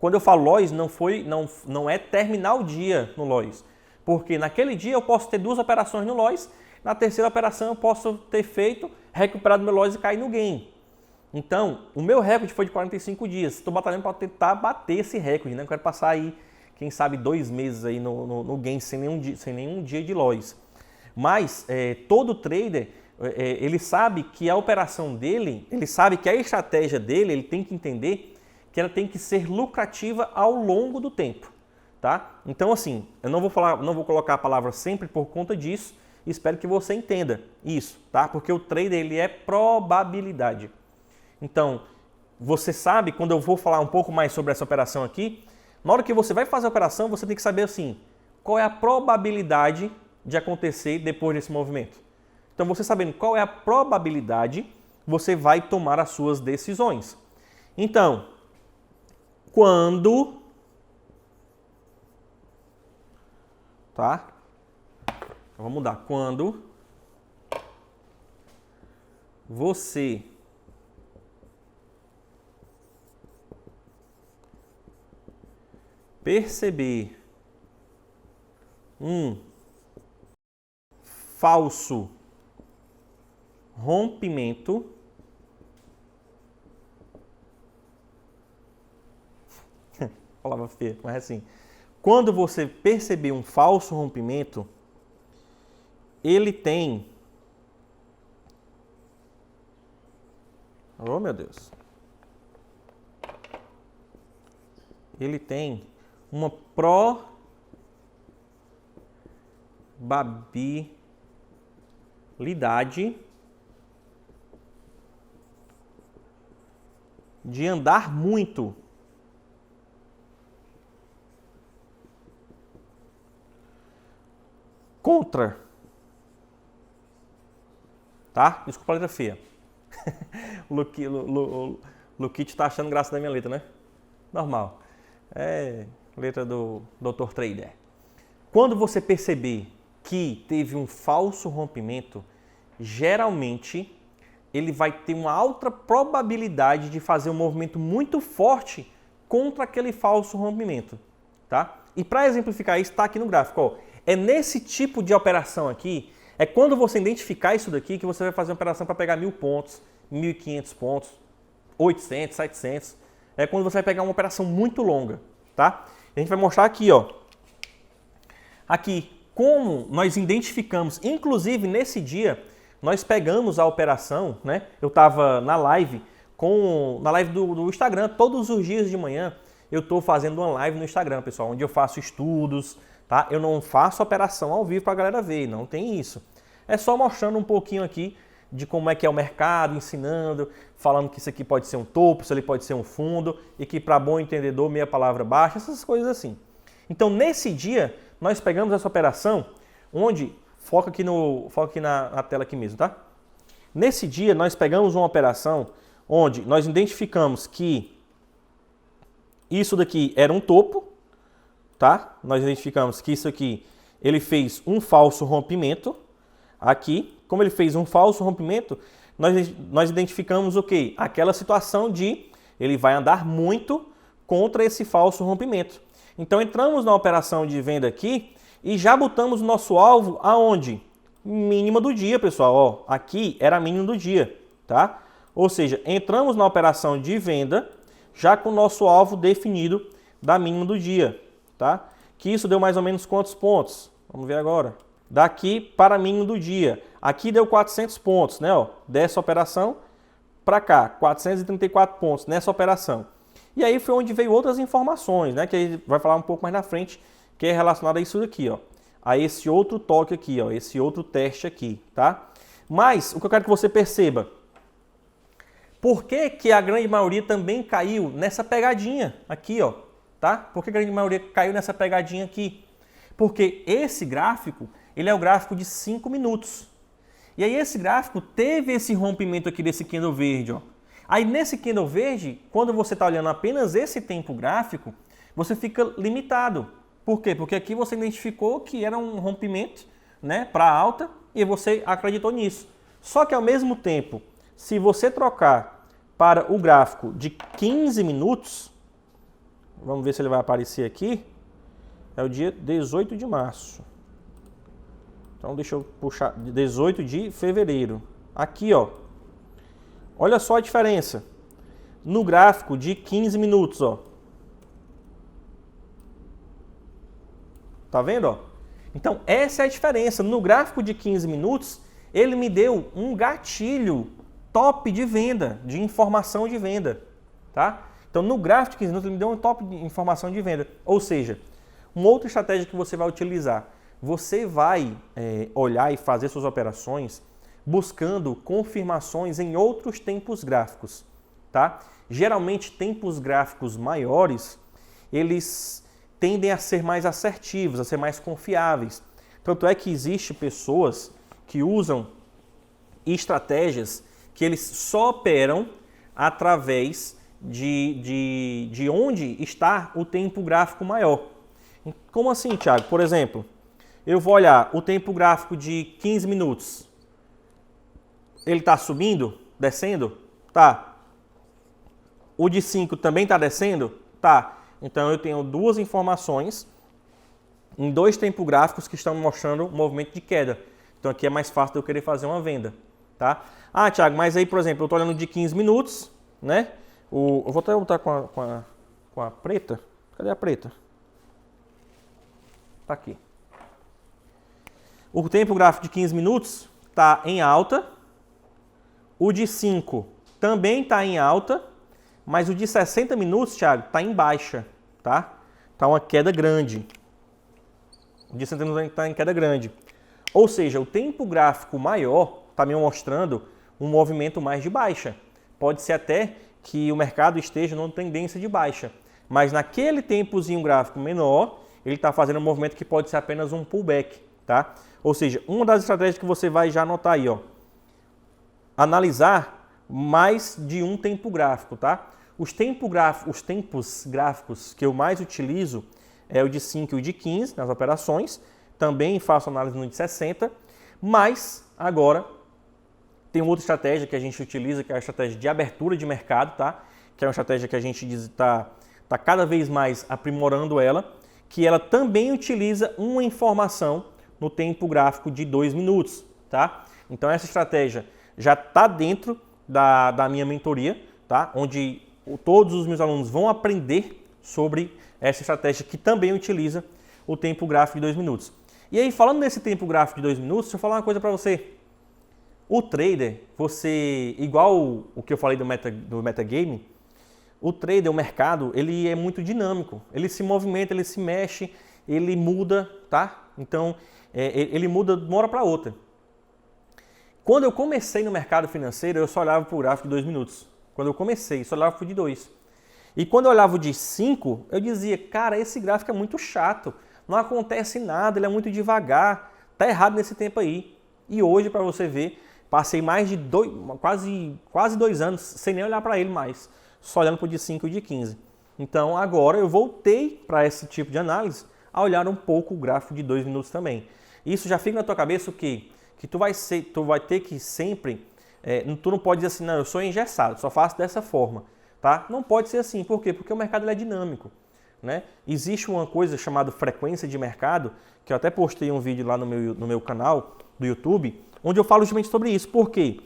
Quando eu falo loss, não é terminar o dia no loss. Porque naquele dia eu posso ter 2 operações no loss, na terceira operação eu posso ter recuperado meu loss e cair no gain. Então, o meu recorde foi de 45 dias. Estou batalhando para tentar bater esse recorde, né? Eu quero passar aí, quem sabe, 2 meses aí no gain sem nenhum dia de loss. Mas todo trader, ele sabe que a operação dele, ele sabe que a estratégia dele, ele tem que entender que ela tem que ser lucrativa ao longo do tempo, tá? Então, assim, eu não vou colocar a palavra sempre por conta disso, espero que você entenda isso, tá? Porque o trader, ele é probabilidade. Então, você sabe, quando eu vou falar um pouco mais sobre essa operação aqui, na hora que você vai fazer a operação, você tem que saber, assim, qual é a probabilidade de acontecer depois desse movimento. Então, você sabendo qual é a probabilidade, você vai tomar as suas decisões. Então, quando, tá? Vamos mudar. Quando você perceber um falso rompimento, palavra feia, mas assim, quando você perceber um falso rompimento, ele tem, oh meu Deus, ele tem uma probabilidade de andar muito contra, tá? Desculpa a letra feia. O Luquite tá achando graça da minha letra, né? Normal. É letra do Dr. Trader. Quando você perceber que teve um falso rompimento, geralmente ele vai ter uma alta probabilidade de fazer um movimento muito forte contra aquele falso rompimento, tá? E para exemplificar isso, está aqui no gráfico, ó. É nesse tipo de operação aqui, é quando você identificar isso daqui que você vai fazer uma operação para pegar 1.000 pontos, 1.500 pontos, 800, 700. É quando você vai pegar uma operação muito longa, tá? A gente vai mostrar aqui, ó. Aqui, como nós identificamos, inclusive nesse dia, nós pegamos a operação, né? Eu estava na live do Instagram, todos os dias de manhã eu estou fazendo uma live no Instagram, pessoal, onde eu faço estudos, tá? Eu não faço operação ao vivo para a galera ver, não tem isso. É só mostrando um pouquinho aqui de como é que é o mercado, ensinando, falando que isso aqui pode ser um topo, isso ali pode ser um fundo, e que para bom entendedor, meia palavra baixa, essas coisas assim. Então, nesse dia, nós pegamos essa operação, onde, foca aqui na tela aqui mesmo, tá? Nesse dia, nós pegamos uma operação onde nós identificamos que isso daqui era um topo, tá? Nós identificamos que isso aqui, ele fez um falso rompimento. Aqui, como ele fez um falso rompimento, nós identificamos o quê? Aquela situação de ele vai andar muito contra esse falso rompimento. Então, entramos na operação de venda aqui e já botamos o nosso alvo aonde? Mínima do dia, pessoal. Ó, aqui era a mínima do dia, tá? Ou seja, entramos na operação de venda já com o nosso alvo definido da mínima do dia, tá? Que isso deu mais ou menos quantos pontos? Vamos ver agora. Daqui para a mínima do dia. Aqui deu 400 pontos, né? Ó, dessa operação para cá, 434 pontos nessa operação. E aí foi onde veio outras informações, né? Que a gente vai falar um pouco mais na frente, que é relacionado a isso daqui, ó. A esse outro toque aqui, ó, esse outro teste aqui, tá? Mas o que eu quero que você perceba, por que a grande maioria também caiu nessa pegadinha aqui, ó, tá? Por que a grande maioria caiu nessa pegadinha aqui? Porque esse gráfico, ele é o gráfico de 5 minutos. E aí esse gráfico teve esse rompimento aqui desse candle verde, ó. Aí nesse candle verde, quando você está olhando apenas esse tempo gráfico, você fica limitado. Por quê? Porque aqui você identificou que era um rompimento, né, para alta e você acreditou nisso. Só que ao mesmo tempo, se você trocar para o gráfico de 15 minutos, vamos ver se ele vai aparecer aqui, é o dia 18 de março. Então deixa eu puxar, 18 de fevereiro. Aqui, ó. Olha só a diferença. No gráfico de 15 minutos, ó. Tá vendo, ó? Então, essa é a diferença. No gráfico de 15 minutos, ele me deu um gatilho top de venda, de informação de venda, tá? Então, no gráfico de 15 minutos, ele me deu um top de informação de venda. Ou seja, uma outra estratégia que você vai utilizar, você vai olhar e fazer suas operações buscando confirmações em outros tempos gráficos, tá? Geralmente, tempos gráficos maiores, eles tendem a ser mais assertivos, a ser mais confiáveis. Tanto é que existem pessoas que usam estratégias que eles só operam através de onde está o tempo gráfico maior. Como assim, Thiago? Por exemplo, eu vou olhar o tempo gráfico de 15 minutos. Ele está subindo? Descendo? Tá. O de 5 também está descendo? Tá. Então eu tenho duas informações em dois tempos gráficos que estão mostrando o movimento de queda. Então aqui é mais fácil de eu querer fazer uma venda, tá? Ah, Thiago, mas aí, por exemplo, eu estou olhando de 15 minutos, né? Eu vou até botar com a preta. Cadê a preta? Tá aqui. O tempo gráfico de 15 minutos está em alta. O de 5 também está em alta. Mas o de 60 minutos, Thiago, está em baixa, tá? Está uma queda grande. O de 60 minutos está em queda grande. Ou seja, o tempo gráfico maior está me mostrando um movimento mais de baixa. Pode ser até que o mercado esteja numa tendência de baixa. Mas naquele tempozinho gráfico menor, ele está fazendo um movimento que pode ser apenas um pullback, tá? Ou seja, uma das estratégias que você vai já anotar aí, ó. Analisar mais de um tempo gráfico, tá? Os tempos gráficos que eu mais utilizo é o de 5 e o de 15 nas operações. Também faço análise no de 60, mas agora Tem outra estratégia que a gente utiliza, que é a estratégia de abertura de mercado, tá? Que é uma estratégia que a gente está cada vez mais aprimorando ela, que ela também utiliza uma informação no tempo gráfico de 2 minutos, tá? Então essa estratégia já está dentro da minha mentoria, tá? Onde todos os meus alunos vão aprender sobre essa estratégia que também utiliza o tempo gráfico de 2 minutos. E aí, falando nesse tempo gráfico de 2 minutos, deixa eu falar uma coisa para você. O trader, igual o que eu falei do metagame, o trader, o mercado, ele é muito dinâmico. Ele se movimenta, ele se mexe, ele muda, tá? Então, ele muda de uma hora para outra. Quando eu comecei no mercado financeiro, eu só olhava para o gráfico de 2 minutos. Quando eu comecei, só olhava para o de 2. E quando eu olhava o de 5, eu dizia, cara, esse gráfico é muito chato. Não acontece nada, ele é muito devagar, tá errado nesse tempo aí. E hoje, para você ver, passei mais de quase 2 anos sem nem olhar para ele mais, só olhando para o de 5 e o de 15. Então agora eu voltei para esse tipo de análise a olhar um pouco o gráfico de 2 minutos também. Isso já fica na tua cabeça o quê? Que tu vai ter que sempre, tu não pode dizer assim, não, eu sou engessado, só faço dessa forma, tá? Não pode ser assim, por quê? Porque o mercado ele é dinâmico. Né? Existe uma coisa chamada frequência de mercado, que eu até postei um vídeo lá no meu canal do YouTube, onde eu falo justamente sobre isso. Por quê?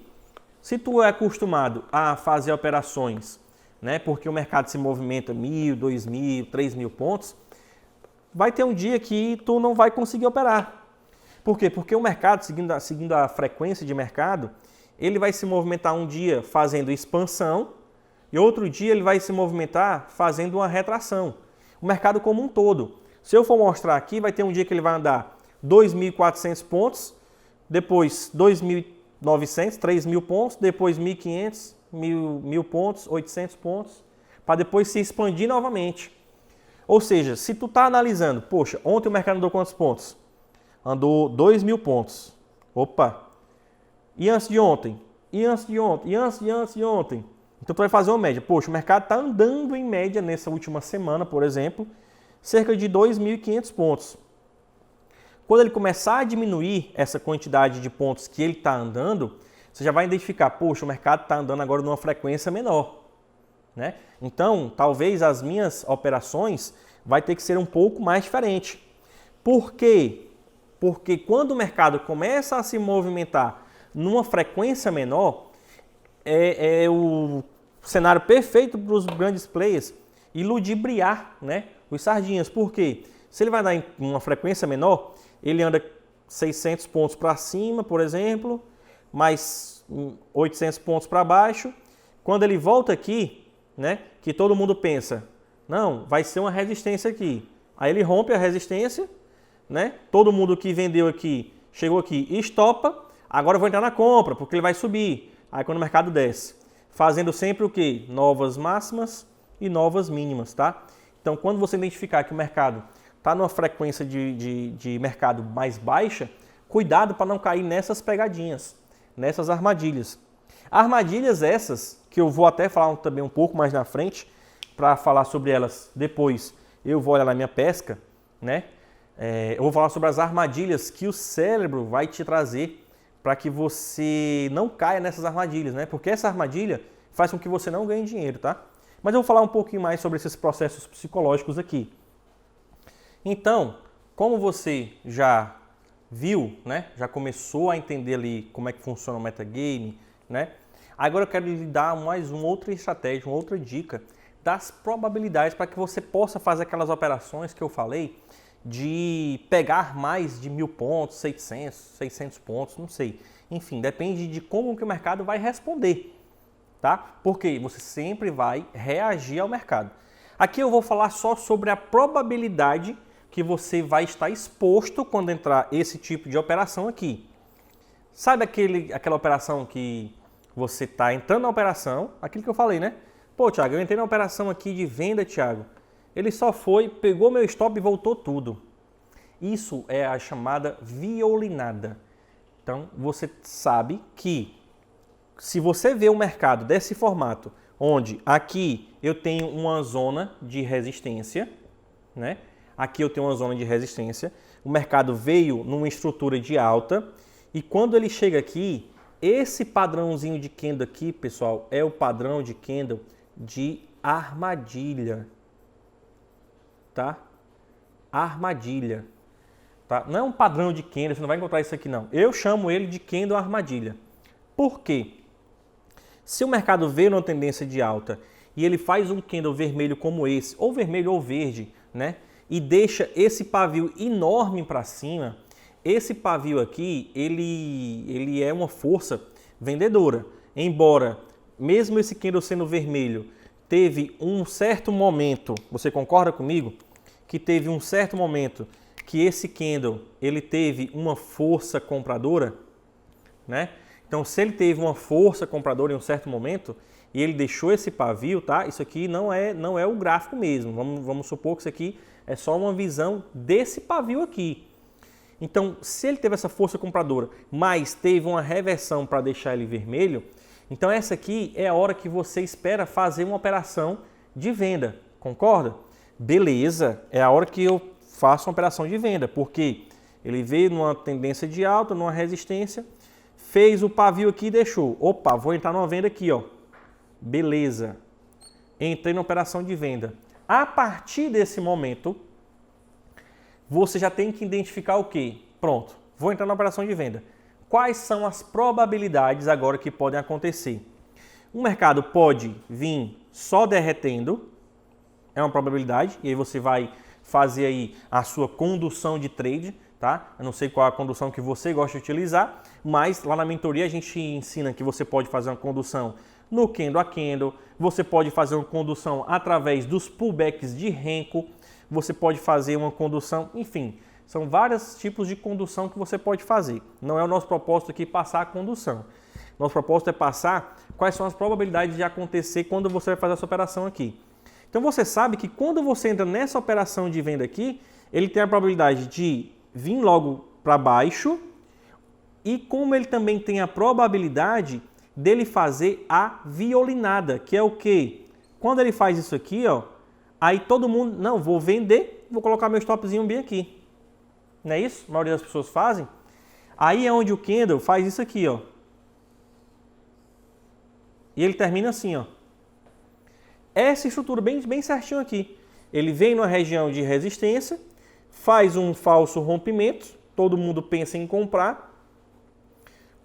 Se tu é acostumado a fazer operações, né, porque o mercado se movimenta 1.000, 2.000, 3.000 pontos, vai ter um dia que tu não vai conseguir operar. Por quê? Porque o mercado, seguindo a frequência de mercado, ele vai se movimentar um dia fazendo expansão e outro dia ele vai se movimentar fazendo uma retração. O mercado como um todo. Se eu for mostrar aqui, vai ter um dia que ele vai andar 2.400 pontos, depois 2.900, 3.000 pontos, depois 1.500, 1.000 pontos, 800 pontos, para depois se expandir novamente. Ou seja, se tu está analisando, poxa, ontem o mercado andou quantos pontos? Andou 2.000 pontos. Opa! E antes de ontem? E antes de ontem? E antes de ontem? Então, tu vai fazer uma média. Poxa, o mercado está andando em média nessa última semana, por exemplo, cerca de 2.500 pontos. Quando ele começar a diminuir essa quantidade de pontos que ele está andando, você já vai identificar, poxa, o mercado está andando agora numa frequência menor. Né? Então, talvez as minhas operações vai ter que ser um pouco mais diferente. Por quê? Porque quando o mercado começa a se movimentar numa frequência menor, é o cenário perfeito para os grandes players e ludibriar, né, os sardinhas. Por quê? Se ele vai dar em uma frequência menor, ele anda 600 pontos para cima, por exemplo, mais 800 pontos para baixo. Quando ele volta aqui, né, que todo mundo pensa, não, vai ser uma resistência aqui. Aí ele rompe a resistência, né? Todo mundo que vendeu aqui, chegou aqui e estopa, agora eu vou entrar na compra, porque ele vai subir. Aí quando o mercado desce, fazendo sempre o quê? Novas máximas e novas mínimas, tá? Então, quando você identificar que o mercado está numa frequência de mercado mais baixa, cuidado para não cair nessas pegadinhas, nessas armadilhas. Armadilhas essas, que eu vou até falar também um pouco mais na frente, para falar sobre elas depois, eu vou olhar na minha pesca, né? Eu vou falar sobre as armadilhas que o cérebro vai te trazer para que você não caia nessas armadilhas, né? Porque essa armadilha faz com que você não ganhe dinheiro, tá? Mas eu vou falar um pouquinho mais sobre esses processos psicológicos aqui. Então, como você já viu, né? Já começou a entender ali como é que funciona o metagame, né? Agora eu quero lhe dar mais uma outra estratégia, uma outra dica das probabilidades para que você possa fazer aquelas operações que eu falei de pegar mais de 1.000 pontos, 600 pontos, não sei. Enfim, depende de como que o mercado vai responder, tá? Porque você sempre vai reagir ao mercado. Aqui eu vou falar só sobre a probabilidade que você vai estar exposto quando entrar esse tipo de operação aqui. Sabe aquela operação que você está entrando na operação, aquilo que eu falei, né? Pô, Thiago, eu entrei na operação aqui de venda, Thiago. Ele só foi, pegou meu stop e voltou tudo. Isso é a chamada violinada. Então, você sabe que se você vê o mercado desse formato, onde aqui eu tenho uma zona de resistência, né? Aqui eu tenho uma zona de resistência. O mercado veio numa estrutura de alta e quando ele chega aqui, esse padrãozinho de candle aqui, pessoal, é o padrão de candle de armadilha, tá? Armadilha, tá? Não é um padrão de candle, você não vai encontrar isso aqui não. Eu chamo ele de candle armadilha. Por quê? Se o mercado veio numa tendência de alta e ele faz um candle vermelho como esse, ou vermelho ou verde, né? E deixa esse pavio enorme para cima, esse pavio aqui, ele é uma força vendedora. Embora, mesmo esse candle sendo vermelho, teve um certo momento, você concorda comigo? Que teve um certo momento que esse candle, ele teve uma força compradora, né? Então, se ele teve uma força compradora em um certo momento e ele deixou esse pavio, tá? Isso aqui não é o gráfico mesmo. Vamos supor que isso aqui é só uma visão desse pavio aqui. Então, se ele teve essa força compradora, mas teve uma reversão para deixar ele vermelho, então essa aqui é a hora que você espera fazer uma operação de venda. Concorda? Beleza, é a hora que eu faço uma operação de venda, porque ele veio numa tendência de alta, numa resistência, fez o pavio aqui e deixou. Opa, vou entrar numa venda aqui, ó. Beleza. Entrei na operação de venda. A partir desse momento, você já tem que identificar o quê? Pronto, vou entrar na operação de venda. Quais são as probabilidades agora que podem acontecer? O mercado pode vir só derretendo, é uma probabilidade, e aí você vai fazer aí a sua condução de trade, tá? Eu não sei qual é a condução que você gosta de utilizar, mas lá na mentoria a gente ensina que você pode fazer uma condução no candle a candle, você pode fazer uma condução através dos pullbacks de Renko, você pode fazer uma condução, enfim, são vários tipos de condução que você pode fazer. Não é o nosso propósito aqui passar a condução. Nosso propósito é passar quais são as probabilidades de acontecer quando você vai fazer essa operação aqui. Então você sabe que quando você entra nessa operação de venda aqui, ele tem a probabilidade de vir logo para baixo e como ele também tem a probabilidade dele fazer a violinada, que é o quê? Quando ele faz isso aqui, ó, aí todo mundo, não, vou vender, vou colocar meu stopzinho bem aqui. Não é isso? A maioria das pessoas fazem. Aí é onde o candle faz isso aqui, ó. E ele termina assim, ó. Essa estrutura bem certinho aqui. Ele vem numa região de resistência, faz um falso rompimento, todo mundo pensa em comprar.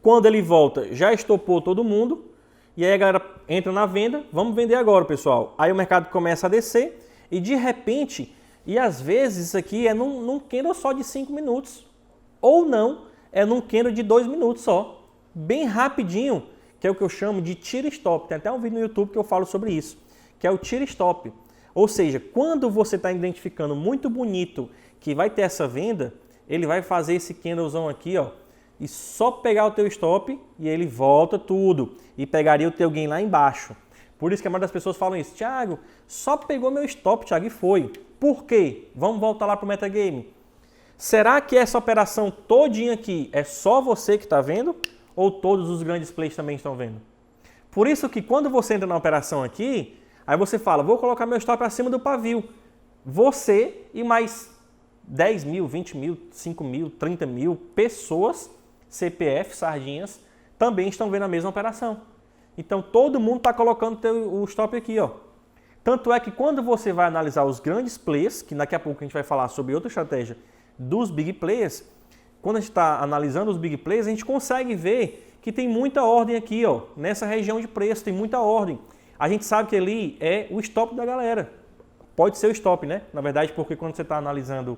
Quando ele volta, já estopou todo mundo. E aí a galera entra na venda, vamos vender agora, pessoal. Aí o mercado começa a descer e de repente, e às vezes isso aqui é num candle só de 5 minutos. Ou não, é num candle de 2 minutos só. Bem rapidinho, que é o que eu chamo de tira stop. Tem até um vídeo no YouTube que eu falo sobre isso, que é o tira stop. Ou seja, quando você está identificando muito bonito que vai ter essa venda, ele vai fazer esse candlezão aqui, ó, e só pegar o teu stop e ele volta tudo e pegaria o teu gain lá embaixo. Por isso que a maioria das pessoas falam isso. Thiago, só pegou meu stop, Thiago, e foi. Por quê? Vamos voltar lá para o metagame. Será que essa operação todinha aqui é só você que está vendo ou todos os grandes players também estão vendo? Por isso que quando você entra na operação aqui, aí você fala, vou colocar meu stop acima do pavio. Você e mais 10 mil, 20 mil, 5 mil, 30 mil pessoas, CPF, sardinhas, também estão vendo a mesma operação. Então todo mundo está colocando o stop aqui, ó. Tanto é que quando você vai analisar os grandes players, que daqui a pouco a gente vai falar sobre outra estratégia dos big players, quando a gente está analisando os big players, a gente consegue ver que tem muita ordem aqui, ó, nessa região de preço, tem muita ordem. A gente sabe que ali é o stop da galera. Pode ser o stop, né? Na verdade, porque quando você está analisando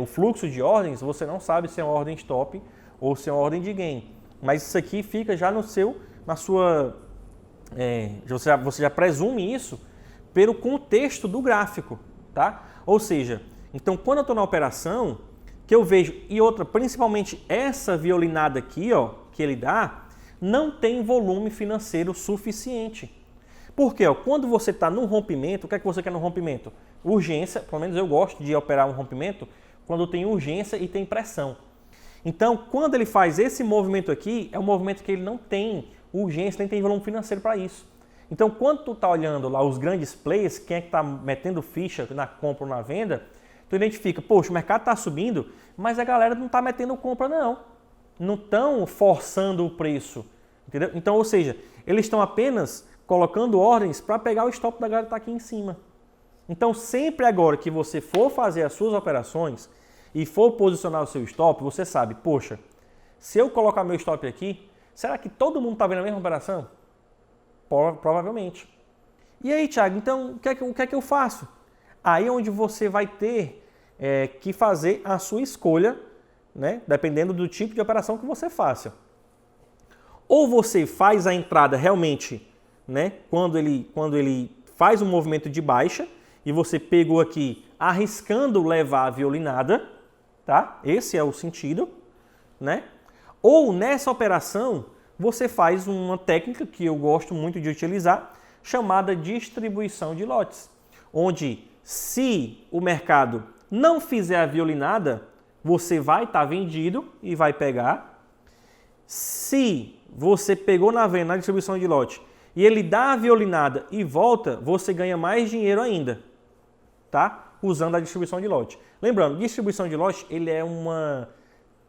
o fluxo de ordens, você não sabe se é uma ordem stop ou se é uma ordem de gain. Mas isso aqui fica já na sua... você já presume isso pelo contexto do gráfico, tá? Ou seja, então quando eu estou na operação, que eu vejo, e outra, principalmente essa violinada aqui, ó, que ele dá, não tem volume financeiro suficiente. Por quê? Quando você está num rompimento, o que é que você quer no rompimento? Urgência, pelo menos eu gosto de operar um rompimento quando tem urgência e tem pressão. Então, quando ele faz esse movimento aqui, é um movimento que ele não tem urgência, nem tem volume financeiro para isso. Então, quando tu está olhando lá os grandes players, quem é que está metendo ficha na compra ou na venda, tu identifica, poxa, o mercado está subindo, mas a galera não está metendo compra não. não estão forçando o preço, entendeu? Então, ou seja, eles estão apenas colocando ordens para pegar o stop da galera que está aqui em cima. Então, sempre agora que você for fazer as suas operações e for posicionar o seu stop, você sabe, poxa, se eu colocar meu stop aqui, será que todo mundo está vendo a mesma operação? Provavelmente. E aí, Thiago, então o que é que eu faço? Aí é onde você vai ter que fazer a sua escolha, né? Dependendo do tipo de operação que você faça. Ou você faz a entrada realmente, né? Quando ele faz um movimento de baixa e você pegou aqui arriscando levar a violinada, tá? Esse é o sentido, né? Ou nessa operação você faz uma técnica que eu gosto muito de utilizar, chamada distribuição de lotes, onde se o mercado não fizer a violinada, você vai estar vendido e vai pegar. Se você pegou na venda, na distribuição de lote, e ele dá a violinada e volta, você ganha mais dinheiro ainda, tá? Usando a distribuição de lote. Lembrando, distribuição de lote, ele é uma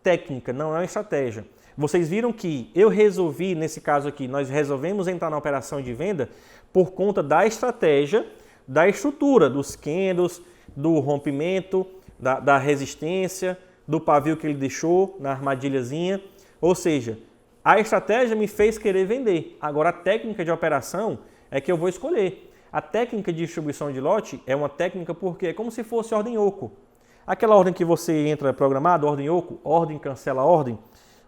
técnica, não é uma estratégia. Vocês viram que eu resolvi, nesse caso aqui, nós resolvemos entrar na operação de venda por conta da estratégia, da estrutura, dos candles, do rompimento, da resistência, do pavio que ele deixou na armadilhazinha. Ou seja, a estratégia me fez querer vender. Agora a técnica de operação é que eu vou escolher. A técnica de distribuição de lote é uma técnica porque é como se fosse ordem oco. Aquela ordem que você entra programado, ordem oco, ordem cancela ordem.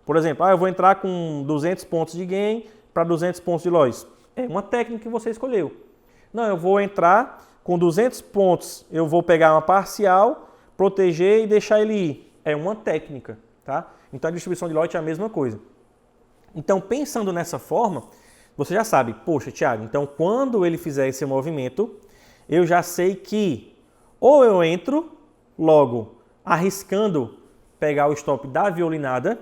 Por exemplo, eu vou entrar com 200 pontos de gain para 200 pontos de loss. É uma técnica que você escolheu. Não, eu vou entrar com 200 pontos, eu vou pegar uma parcial, proteger e deixar ele ir. É uma técnica, tá? Então a distribuição de lote é a mesma coisa. Então, pensando nessa forma, você já sabe, poxa, Thiago, então quando ele fizer esse movimento, eu já sei que ou eu entro logo arriscando pegar o stop da violinada,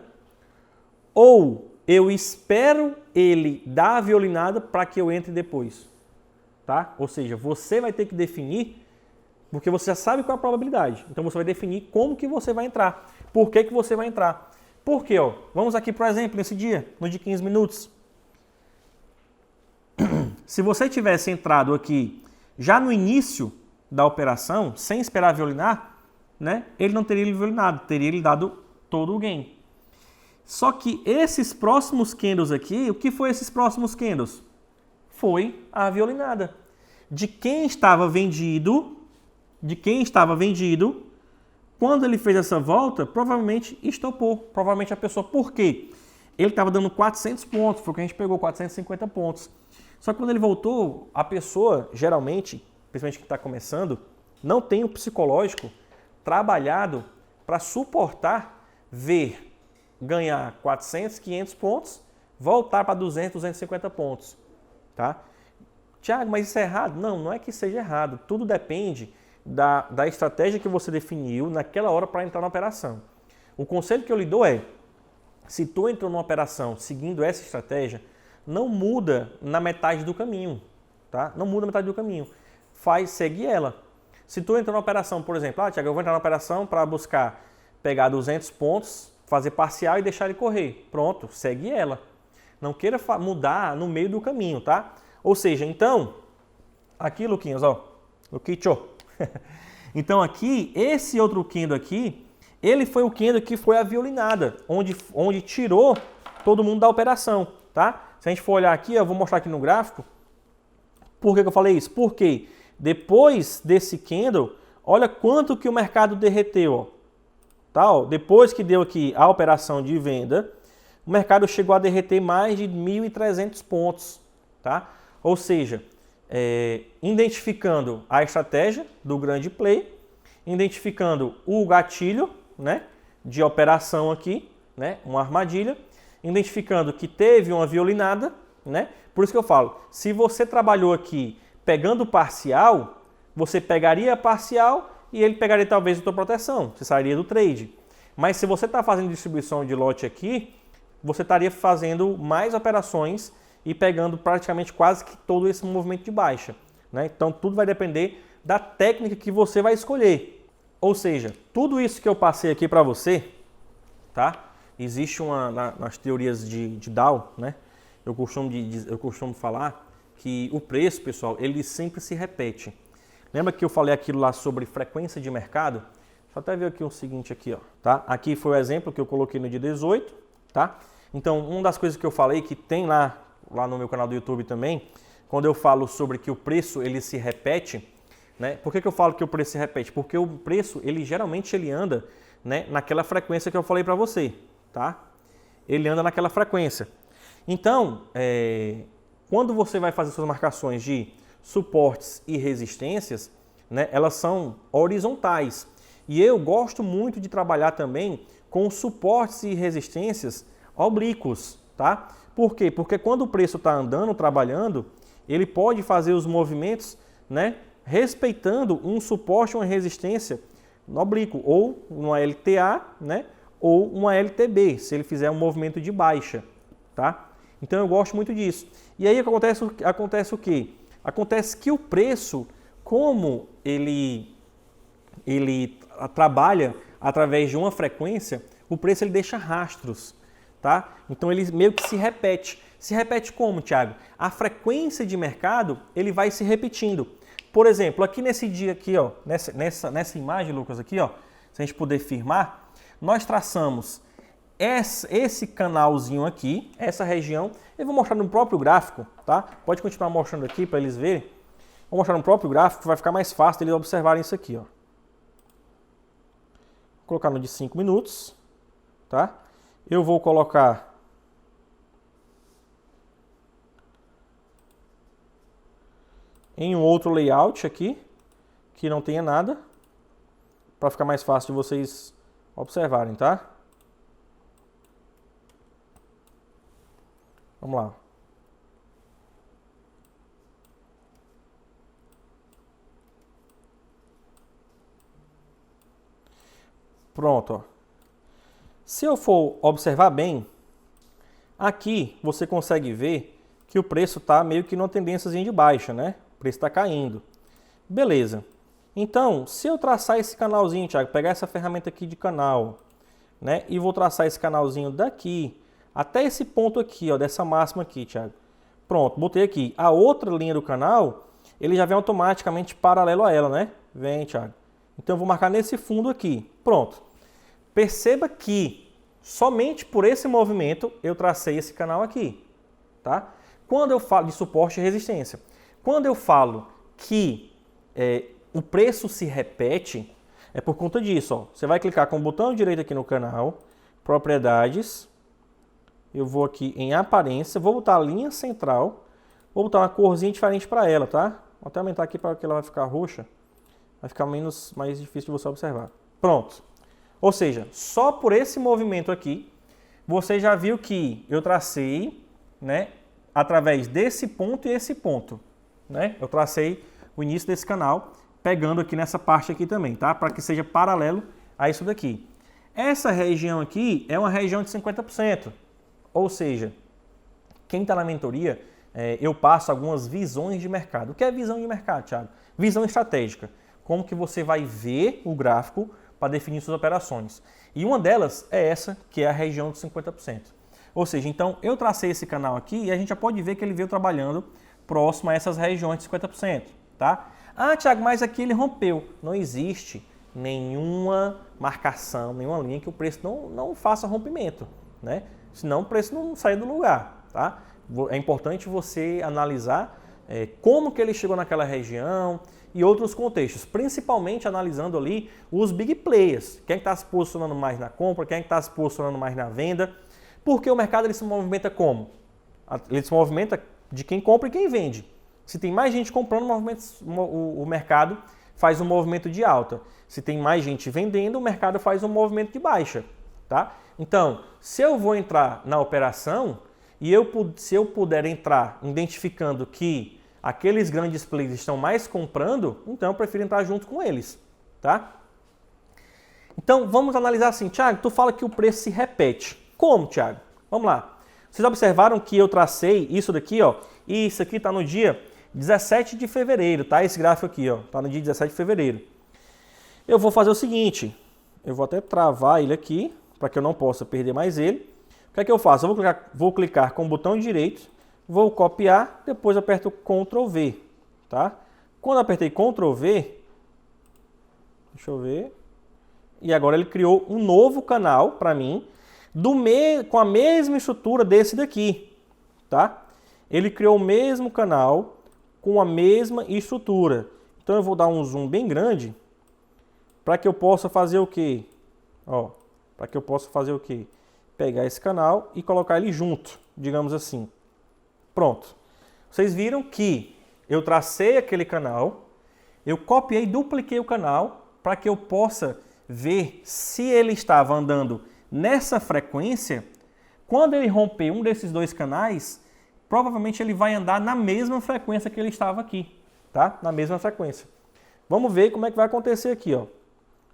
ou eu espero ele dar a violinada para que eu entre depois, tá? Ou seja, você vai ter que definir, porque você já sabe qual é a probabilidade. Então você vai definir como que você vai entrar, por que que você vai entrar. Por quê? Vamos aqui, por exemplo, nesse dia, no de 15 minutos. Se você tivesse entrado aqui já no início da operação, sem esperar violinar, né, ele não teria violinado, teria lhe dado todo o gain. Só que esses próximos candles aqui, o que foi esses próximos candles? Foi a violinada. De quem estava vendido, quando ele fez essa volta, provavelmente estopou. Provavelmente a pessoa, por quê? Ele estava dando 400 pontos, foi o que a gente pegou, 450 pontos. Só que quando ele voltou, a pessoa, geralmente, principalmente quem está começando, não tem o psicológico trabalhado para suportar ver ganhar 400, 500 pontos, voltar para 200, 250 pontos, tá? Tiago, mas isso é errado? Não, não é que seja errado. Tudo depende da estratégia que você definiu naquela hora para entrar na operação. O conselho que eu lhe dou é, se tu entrou numa operação seguindo essa estratégia, não muda na metade do caminho, tá? Não muda na metade do caminho. Segue ela. Se tu entrou na operação, por exemplo, Tiago, eu vou entrar na operação para buscar pegar 200 pontos, fazer parcial e deixar ele correr. Pronto, segue ela. Não queira mudar no meio do caminho, tá? Ou seja, então, aqui, Luquinhas, ó, Luquicho. Então aqui, esse outro candle aqui, ele foi o candle que foi a violinada, onde tirou todo mundo da operação, tá? Se a gente for olhar aqui, eu vou mostrar aqui no gráfico. Por que eu falei isso? Porque depois desse candle, olha quanto que o mercado derreteu, ó. Tá, ó, depois que deu aqui a operação de venda, o mercado chegou a derreter mais de 1.300 pontos, tá? Ou seja, identificando a estratégia do grande play, identificando o gatilho, né, de operação aqui, né, uma armadilha, identificando que teve uma violinada, né? Por isso que eu falo, se você trabalhou aqui pegando parcial, você pegaria a parcial e ele pegaria talvez a tua proteção, você sairia do trade. Mas se você está fazendo distribuição de lote aqui, você estaria fazendo mais operações e pegando praticamente quase que todo esse movimento de baixa, né? Então tudo vai depender da técnica que você vai escolher. Ou seja, tudo isso que eu passei aqui para você, tá? existe nas teorias de Dow, né? Eu costumo falar que o preço, pessoal, ele sempre se repete. Lembra que eu falei aquilo lá sobre frequência de mercado? Deixa eu até ver aqui o seguinte aqui, ó, tá? Aqui foi o exemplo que eu coloquei no dia 18, tá? Então, uma das coisas que eu falei que tem lá no meu canal do YouTube também, quando eu falo sobre que o preço ele se repete, né? Por que eu falo que o preço se repete? Porque o preço, geralmente ele anda, né, naquela frequência que eu falei para você, tá? Ele anda naquela frequência. Então, quando você vai fazer suas marcações de suportes e resistências, né, elas são horizontais. E eu gosto muito de trabalhar também com suportes e resistências oblíquos, tá? Por quê? Porque quando o preço está andando, trabalhando, ele pode fazer os movimentos, né, respeitando um suporte ou uma resistência no oblíquo, ou uma LTA, né, ou uma LTB, se ele fizer um movimento de baixa, tá? Então eu gosto muito disso. E aí acontece o quê? Acontece que o preço, como ele trabalha através de uma frequência, o preço ele deixa rastros, tá? Então ele meio que se repete. Se repete como, Thiago? A frequência de mercado, ele vai se repetindo. Por exemplo, aqui nesse dia aqui, ó, nessa imagem, Lucas, aqui, ó, se a gente puder firmar, nós traçamos esse canalzinho aqui, essa região. Eu vou mostrar no próprio gráfico, tá? Pode continuar mostrando aqui para eles verem. Vou mostrar no próprio gráfico, vai ficar mais fácil eles observarem isso aqui, ó. Vou colocar no de 5 minutos, tá? Eu vou colocar em um outro layout aqui, que não tenha nada, para ficar mais fácil de vocês observarem, tá? Vamos lá. Pronto, ó. Se eu for observar bem, aqui você consegue ver que o preço está meio que numa tendênciazinha de baixa, né? O preço está caindo. Beleza. Então, se eu traçar esse canalzinho, Thiago, pegar essa ferramenta aqui de canal, né? E vou traçar esse canalzinho daqui até esse ponto aqui, ó, dessa máxima aqui, Thiago. Pronto, botei aqui. A outra linha do canal, ele já vem automaticamente paralelo a ela, né? Vem, Thiago. Então eu vou marcar nesse fundo aqui. Pronto. Perceba que somente por esse movimento eu tracei esse canal aqui, tá? Quando eu falo de suporte e resistência, quando eu falo que o preço se repete, é por conta disso, ó. Você vai clicar com o botão direito aqui no canal, propriedades, eu vou aqui em aparência, vou botar a linha central, vou botar uma corzinha diferente para ela, tá? Vou até aumentar aqui para que ela vai ficar roxa, vai ficar mais difícil de você observar. Pronto. Ou seja, só por esse movimento aqui, você já viu que eu tracei, né, através desse ponto e esse ponto, né? Eu tracei o início desse canal, pegando aqui nessa parte aqui também, tá? Para que seja paralelo a isso daqui. Essa região aqui é uma região de 50%. Ou seja, quem está na mentoria, eu passo algumas visões de mercado. O que é visão de mercado, Thiago? Visão estratégica. Como que você vai ver o gráfico para definir suas operações. E uma delas é essa, que é a região de 50%. Ou seja, então eu tracei esse canal aqui e a gente já pode ver que ele veio trabalhando próximo a essas regiões de 50%, tá? Ah, Thiago, mas aqui ele rompeu. Não existe nenhuma marcação, nenhuma linha que o preço não faça rompimento, né? Senão o preço não sai do lugar, tá? É importante você analisar como que ele chegou naquela região e outros contextos, principalmente analisando ali os big players. Quem está se posicionando mais na compra, quem está se posicionando mais na venda. Porque o mercado ele se movimenta como? Ele se movimenta de quem compra e quem vende. Se tem mais gente comprando, o mercado faz um movimento de alta. Se tem mais gente vendendo, o mercado faz um movimento de baixa, tá? Então, se eu vou entrar na operação e se eu puder entrar identificando que aqueles grandes players estão mais comprando, então eu prefiro entrar junto com eles, tá? Então, vamos analisar assim. Thiago, tu fala que o preço se repete. Como, Thiago? Vamos lá. Vocês observaram que eu tracei isso daqui, ó, e isso aqui está no dia 17 de fevereiro, tá? Esse gráfico aqui, ó, tá no dia 17 de fevereiro. Eu vou fazer o seguinte, eu vou até travar ele aqui, para que eu não possa perder mais ele. O que é que eu faço? Eu vou clicar com o botão direito, vou copiar, depois aperto Ctrl V, tá? Quando eu apertei Ctrl V, deixa eu ver, e agora ele criou um novo canal para mim, com a mesma estrutura desse daqui, tá? Ele criou o mesmo canal com a mesma estrutura. Então eu vou dar um zoom bem grande para que eu possa fazer o quê? Ó, para que eu possa fazer o quê? Pegar esse canal e colocar ele junto, digamos assim. Pronto. Vocês viram que eu tracei aquele canal, eu copiei e dupliquei o canal para que eu possa ver se ele estava andando nessa frequência. Quando ele romper um desses dois canais, provavelmente ele vai andar na mesma frequência que ele estava aqui, tá? Na mesma frequência. Vamos ver como é que vai acontecer aqui, ó.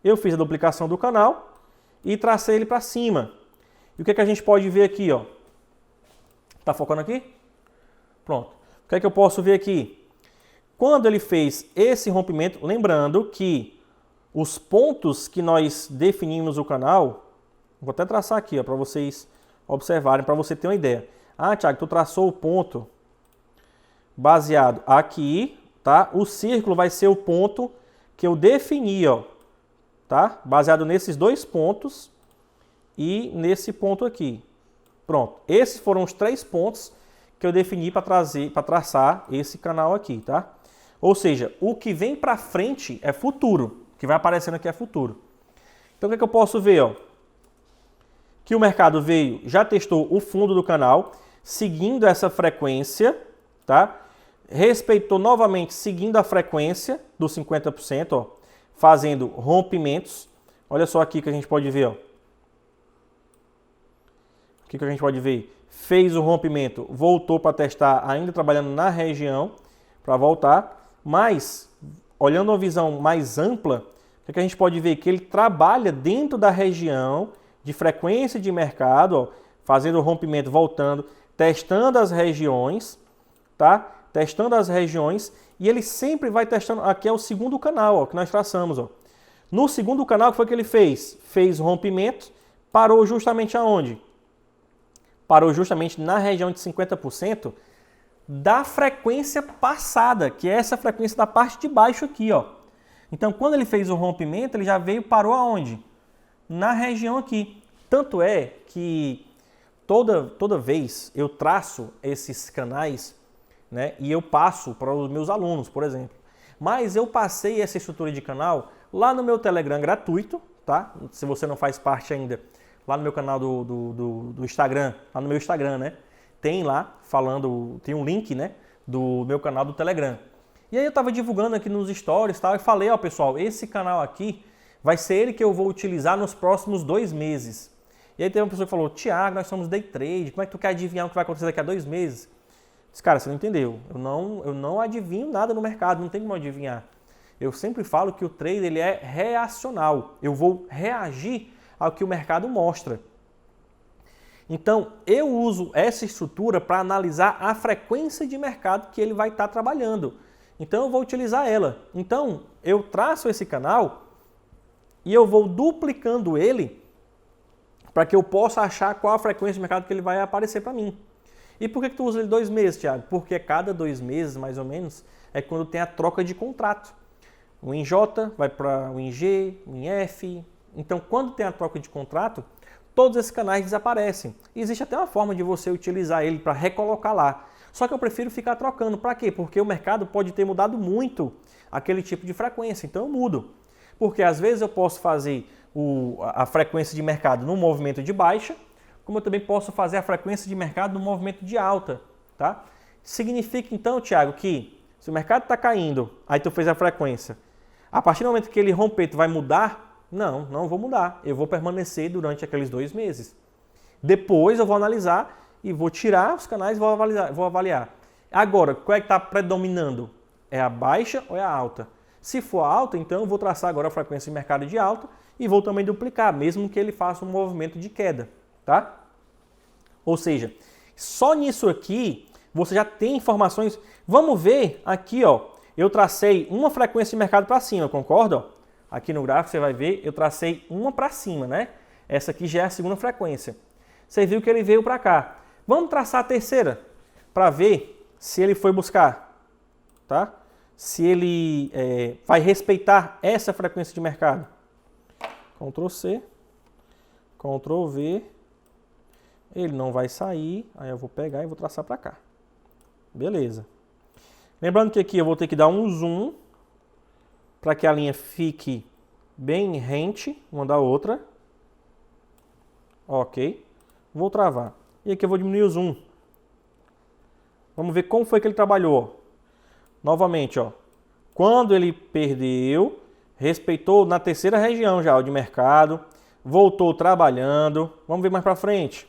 Eu fiz a duplicação do canal e tracei ele para cima. E o que é que a gente pode ver aqui, ó? Tá focando aqui? Pronto. O que é que eu posso ver aqui? Quando ele fez esse rompimento, lembrando que os pontos que nós definimos o canal, vou até traçar aqui, ó, para vocês observarem, para você ter uma ideia. Ah, Thiago, tu traçou o ponto baseado aqui, tá? O círculo vai ser o ponto que eu defini, ó, tá? Baseado nesses dois pontos e nesse ponto aqui. Pronto. Esses foram os 3 pontos que eu defini para traçar esse canal aqui, tá? Ou seja, o que vem para frente é futuro. O que vai aparecendo aqui é futuro. Então o que é que eu posso ver, ó? Que o mercado veio, já testou o fundo do canal, seguindo essa frequência, tá? Respeitou novamente, seguindo a frequência dos 50%, ó, fazendo rompimentos. Olha só aqui que a gente pode ver, ó. O que a gente pode ver? Fez o rompimento, voltou para testar, ainda trabalhando na região, para voltar. Mas, olhando uma visão mais ampla, o que a gente pode ver? Que ele trabalha dentro da região de frequência de mercado, ó, fazendo o rompimento, voltando, testando as regiões, tá? Testando as regiões, e ele sempre vai testando. Aqui é o segundo canal, ó, que nós traçamos, ó. No segundo canal, o que foi que ele fez? Fez o rompimento, parou justamente aonde? Parou justamente na região de 50% da frequência passada, que é essa frequência da parte de baixo aqui, ó. Então, quando ele fez o rompimento, ele já veio e parou aonde? Na região aqui. Tanto é que toda vez eu traço esses canais, né, e eu passo para os meus alunos, por exemplo. Mas eu passei essa estrutura de canal lá no meu Telegram gratuito, tá? Se você não faz parte ainda, lá no meu canal do Instagram, lá no meu Instagram, né? Tem lá falando, tem um link, né, do meu canal do Telegram. E aí eu estava divulgando aqui nos stories, tal, e falei, ó, pessoal, esse canal aqui vai ser ele que eu vou utilizar nos próximos 2 meses. E aí teve uma pessoa que falou, Thiago, nós somos day trade, como é que tu quer adivinhar o que vai acontecer daqui a 2 meses? Disse, cara, você não entendeu. Eu não adivinho nada no mercado, não tem como adivinhar. Eu sempre falo que o trade ele é reacional. Eu vou reagir ao que o mercado mostra. Então, eu uso essa estrutura para analisar a frequência de mercado que ele vai estar trabalhando. Então, eu vou utilizar ela. Então, eu traço esse canal e eu vou duplicando ele para que eu possa achar qual a frequência de mercado que ele vai aparecer para mim. E por que tu usa ele 2 meses, Thiago? Porque cada 2 meses, mais ou menos, é quando tem a troca de contrato. O INJ vai para o ING, o INF. Então, quando tem a troca de contrato, todos esses canais desaparecem. E existe até uma forma de você utilizar ele para recolocar lá. Só que eu prefiro ficar trocando. Para quê? Porque o mercado pode ter mudado muito aquele tipo de frequência. Então, eu mudo. Porque às vezes eu posso fazer a frequência de mercado no movimento de baixa, como eu também posso fazer a frequência de mercado no movimento de alta, tá? Significa então, Thiago, que se o mercado está caindo, aí tu fez a frequência, a partir do momento que ele romper, tu vai mudar? Não vou mudar. Eu vou permanecer durante aqueles 2 meses. Depois eu vou analisar e vou tirar os canais e vou avaliar. Agora, qual é que está predominando? É a baixa ou é a alta? Se for alta, então eu vou traçar agora a frequência de mercado de alta e vou também duplicar, mesmo que ele faça um movimento de queda, tá? Ou seja, só nisso aqui você já tem informações. Vamos ver aqui, ó, eu tracei uma frequência de mercado para cima, concorda? Aqui no gráfico você vai ver, eu tracei uma para cima, né? Essa aqui já é a segunda frequência. Você viu que ele veio para cá. Vamos traçar a terceira para ver se ele foi buscar, tá? Se ele vai respeitar essa frequência de mercado. Ctrl C, Ctrl V. Ele não vai sair, aí eu vou pegar e vou traçar para cá. Beleza. Lembrando que aqui eu vou ter que dar um zoom para que a linha fique bem rente uma da outra. Ok. Vou travar. E aqui eu vou diminuir o zoom. Vamos ver como foi que ele trabalhou. Novamente, ó. Quando ele perdeu, respeitou na terceira região já, ó, de mercado. Voltou trabalhando. Vamos ver mais para frente.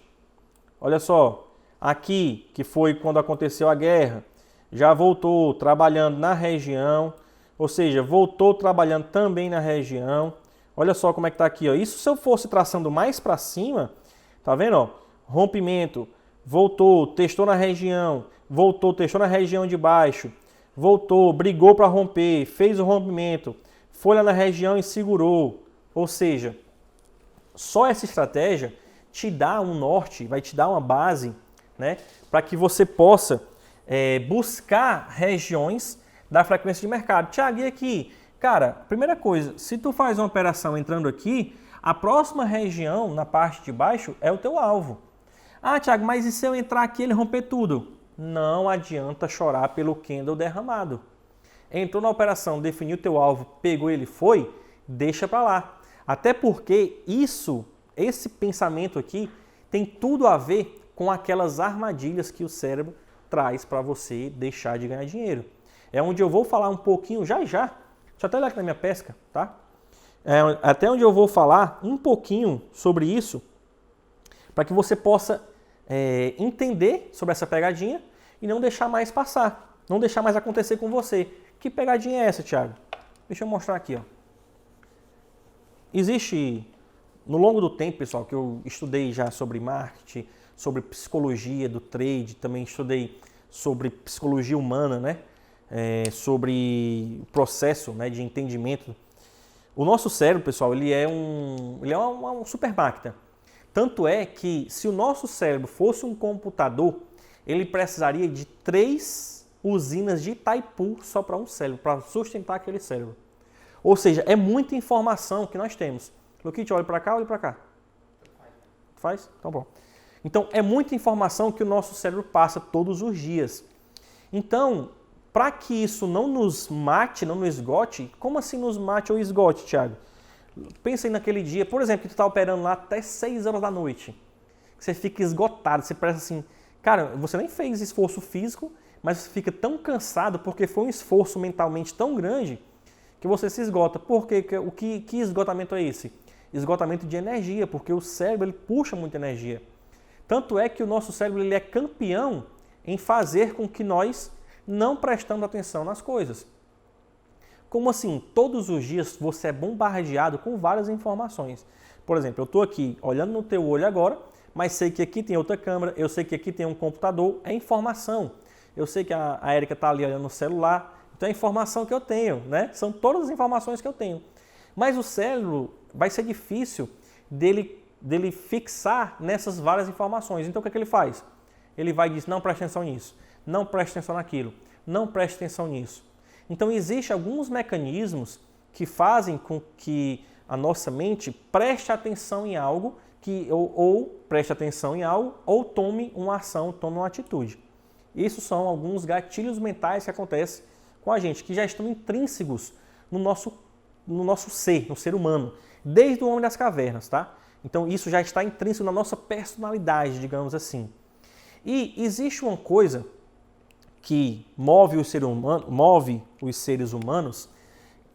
Olha só. Aqui, que foi quando aconteceu a guerra, já voltou trabalhando na região. Ou seja, voltou trabalhando também na região. Olha só como é que tá aqui, ó. Isso se eu fosse traçando mais para cima, tá vendo, ó? Rompimento, voltou, testou na região, voltou, testou na região de baixo, voltou, brigou para romper, fez o rompimento, foi lá na região e segurou. Ou seja, só essa estratégia te dá um norte, vai te dar uma base, né, para que você possa buscar regiões da frequência de mercado. Tiago, e aqui? Cara, primeira coisa, se tu faz uma operação entrando aqui, a próxima região, na parte de baixo, é o teu alvo. Ah, Tiago, mas e se eu entrar aqui e ele romper tudo? Não adianta chorar pelo candle derramado. Entrou na operação, definiu o teu alvo, pegou ele, foi, deixa para lá. Até porque esse pensamento aqui tem tudo a ver com aquelas armadilhas que o cérebro traz para você deixar de ganhar dinheiro. É onde eu vou falar um pouquinho já. Deixa eu até olhar aqui na minha pesca, tá? Até onde eu vou falar um pouquinho sobre isso, para que você possa entender sobre essa pegadinha e não deixar mais passar, não deixar mais acontecer com você. Que pegadinha é essa, Thiago? Deixa eu mostrar aqui, ó. Existe, no longo do tempo, pessoal, que eu estudei já sobre marketing, sobre psicologia do trade, também estudei sobre psicologia humana, né? Sobre o processo, né, de entendimento. O nosso cérebro, pessoal, ele é uma super máquina. Tanto é que se o nosso cérebro fosse um computador, ele precisaria de 3 usinas de Itaipu só para um cérebro, para sustentar aquele cérebro. Ou seja, é muita informação que nós temos. Luquite, olha para cá, olha para cá. Faz? Então, bom. Então, é muita informação que o nosso cérebro passa todos os dias. Então, para que isso não nos mate, não nos esgote, como assim nos mate ou esgote, Thiago? Pensa aí naquele dia, por exemplo, que tu está operando lá até 6 horas da noite. Você fica esgotado, você parece assim, cara, você nem fez esforço físico, mas você fica tão cansado porque foi um esforço mentalmente tão grande que você se esgota. Por quê? Que esgotamento é esse? Esgotamento de energia, porque o cérebro ele puxa muita energia. Tanto é que o nosso cérebro ele é campeão em fazer com que nós não prestamos atenção nas coisas. Como assim? Todos os dias você é bombardeado com várias informações. Por exemplo, eu estou aqui olhando no teu olho agora, mas sei que aqui tem outra câmera, eu sei que aqui tem um computador, é informação. Eu sei que a Érica está ali olhando no celular, então é informação que eu tenho, né? São todas as informações que eu tenho. Mas o cérebro vai ser difícil dele fixar nessas várias informações. Então o que é que ele faz? Ele vai dizer, não preste atenção nisso, não preste atenção naquilo, não preste atenção nisso. Então existem alguns mecanismos que fazem com que a nossa mente preste atenção em algo, ou preste atenção em algo, ou tome uma ação, tome uma atitude. Isso são alguns gatilhos mentais que acontecem com a gente, que já estão intrínsecos no nosso ser, no ser humano, desde o homem das cavernas, tá? Então isso já está intrínseco na nossa personalidade, digamos assim. E existe uma coisa que move os seres humanos,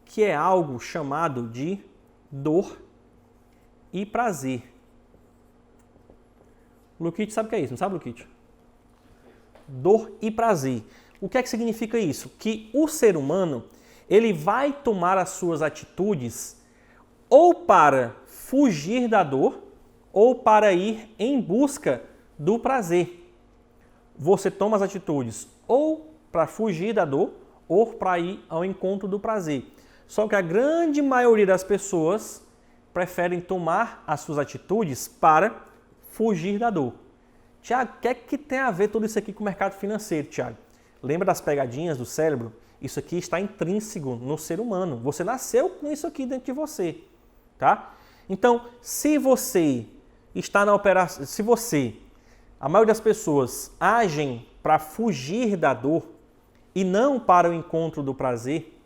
que é algo chamado de dor e prazer. Luquite sabe o que é isso, não sabe, Luquite? Dor e prazer. O que é que significa isso? Que o ser humano ele vai tomar as suas atitudes ou para fugir da dor ou para ir em busca do prazer. Você toma as atitudes ou para fugir da dor ou para ir ao encontro do prazer. Só que a grande maioria das pessoas preferem tomar as suas atitudes para fugir da dor. Tiago, o que é que tem a ver tudo isso aqui com o mercado financeiro, Tiago? Lembra das pegadinhas do cérebro? Isso aqui está intrínseco no ser humano. Você nasceu com isso aqui dentro de você, tá? Então, se você está na operação, a maioria das pessoas agem para fugir da dor e não para o encontro do prazer,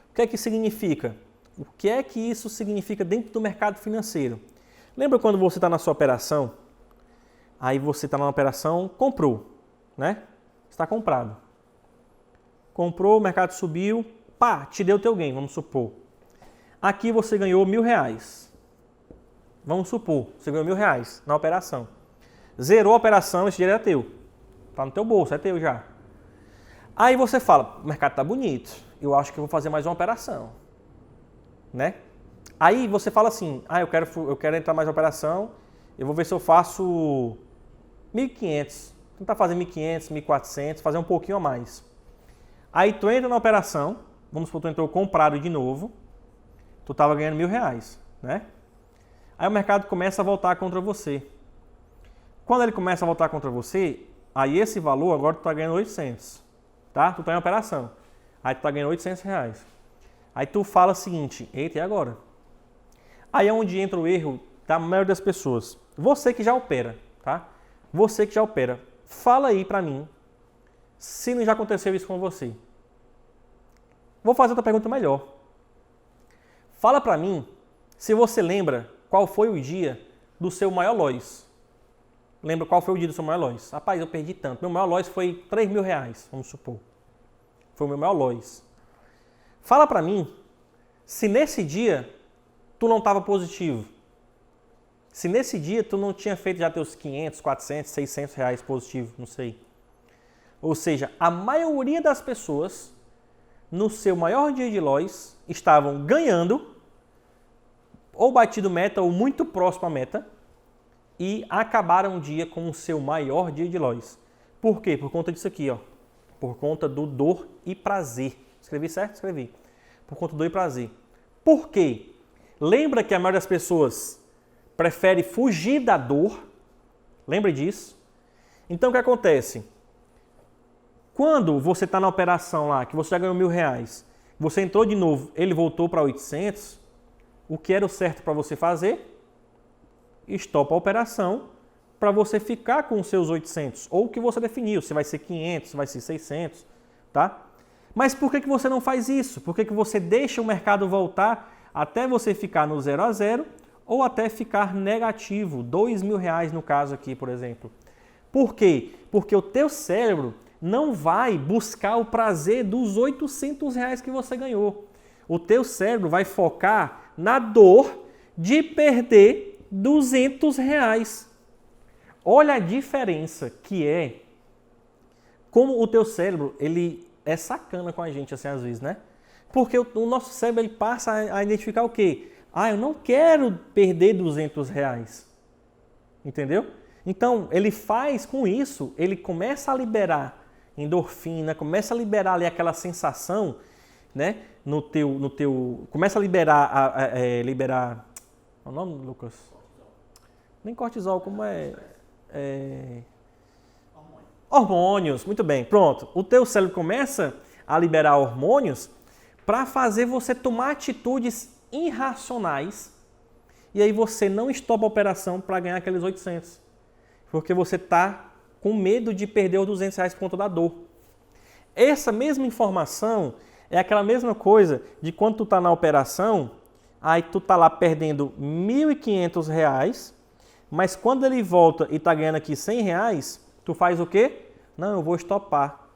o que é que significa? O que é que isso significa dentro do mercado financeiro? Lembra quando você está na sua operação? Aí você está na operação, comprou, né? Está comprado. Comprou, o mercado subiu, pá, te deu teu gain, vamos supor. Aqui você ganhou R$1.000. Vamos supor, você ganhou R$1.000 na operação. Zerou a operação, esse dinheiro é teu. Tá no teu bolso, é teu já. Aí você fala, o mercado tá bonito, eu acho que eu vou fazer mais uma operação. Né? Aí você fala assim, eu quero entrar mais na operação, eu vou ver se eu faço 1.500. Tentar fazer 1.500, 1.400, fazer um pouquinho a mais. Aí tu entra na operação, vamos supor que tu entrou comprado de novo, tu estava ganhando R$1.000, né? Aí o mercado começa a voltar contra você. Quando ele começa a voltar contra você, aí esse valor agora tu está ganhando 800, tá? Tu está em operação. Aí tu está ganhando R$800. Aí tu fala o seguinte, eita, e agora? Aí é onde entra o erro da maioria das pessoas. Você que já opera, tá? Você que já opera, fala aí pra mim se não já aconteceu isso com você. Vou fazer outra pergunta melhor. Fala pra mim se você lembra qual foi o dia do seu maior loss. Lembra qual foi o dia do seu maior loss? Rapaz, eu perdi tanto. Meu maior loss foi R$3.000, vamos supor. Foi o meu maior loss. Fala pra mim se nesse dia tu não estava positivo. Se nesse dia tu não tinha feito já teus 500, 400, 600 reais positivo, não sei. Ou seja, a maioria das pessoas no seu maior dia de loss estavam ganhando ou batido meta ou muito próximo à meta e acabaram o dia com o seu maior dia de loss. Por quê? Por conta disso aqui, ó. Por conta do dor e prazer. Escrevi certo? Escrevi. Por conta do dor e prazer. Por quê? Lembra que a maioria das pessoas prefere fugir da dor? Lembra disso? Então o que acontece? Quando você está na operação lá, que você já ganhou R$1.000, você entrou de novo, ele voltou para 800, o que era o certo para você fazer? Estopa a operação para você ficar com os seus 800, ou o que você definiu, se vai ser 500, se vai ser 600, tá? Mas por que você não faz isso? Por que você deixa o mercado voltar até você ficar no 0 a 0 ou até ficar negativo, R$2.000 no caso aqui, por exemplo? Por quê? Porque o teu cérebro não vai buscar o prazer dos R$800 que você ganhou. O teu cérebro vai focar na dor de perder R$200. Olha a diferença que é como o teu cérebro, ele é sacana com a gente assim às vezes, né? Porque o nosso cérebro ele passa a identificar o quê? Eu não quero perder R$200. Entendeu? Então, ele faz com isso, ele começa a liberar endorfina, começa a liberar ali aquela sensação, né? Começa a liberar, qual é o nome, Lucas? Nem cortisol, como é? Hormônios, muito bem, pronto. O teu cérebro começa a liberar hormônios para fazer você tomar atitudes irracionais e aí você não estopa a operação para ganhar aqueles 800. Porque você está com medo de perder os R$200 por conta da dor. Essa mesma informação é aquela mesma coisa de quando tu está na operação, aí tu está lá perdendo R$1.500, mas quando ele volta e está ganhando aqui R$100, tu faz o quê? Não, eu vou estopar.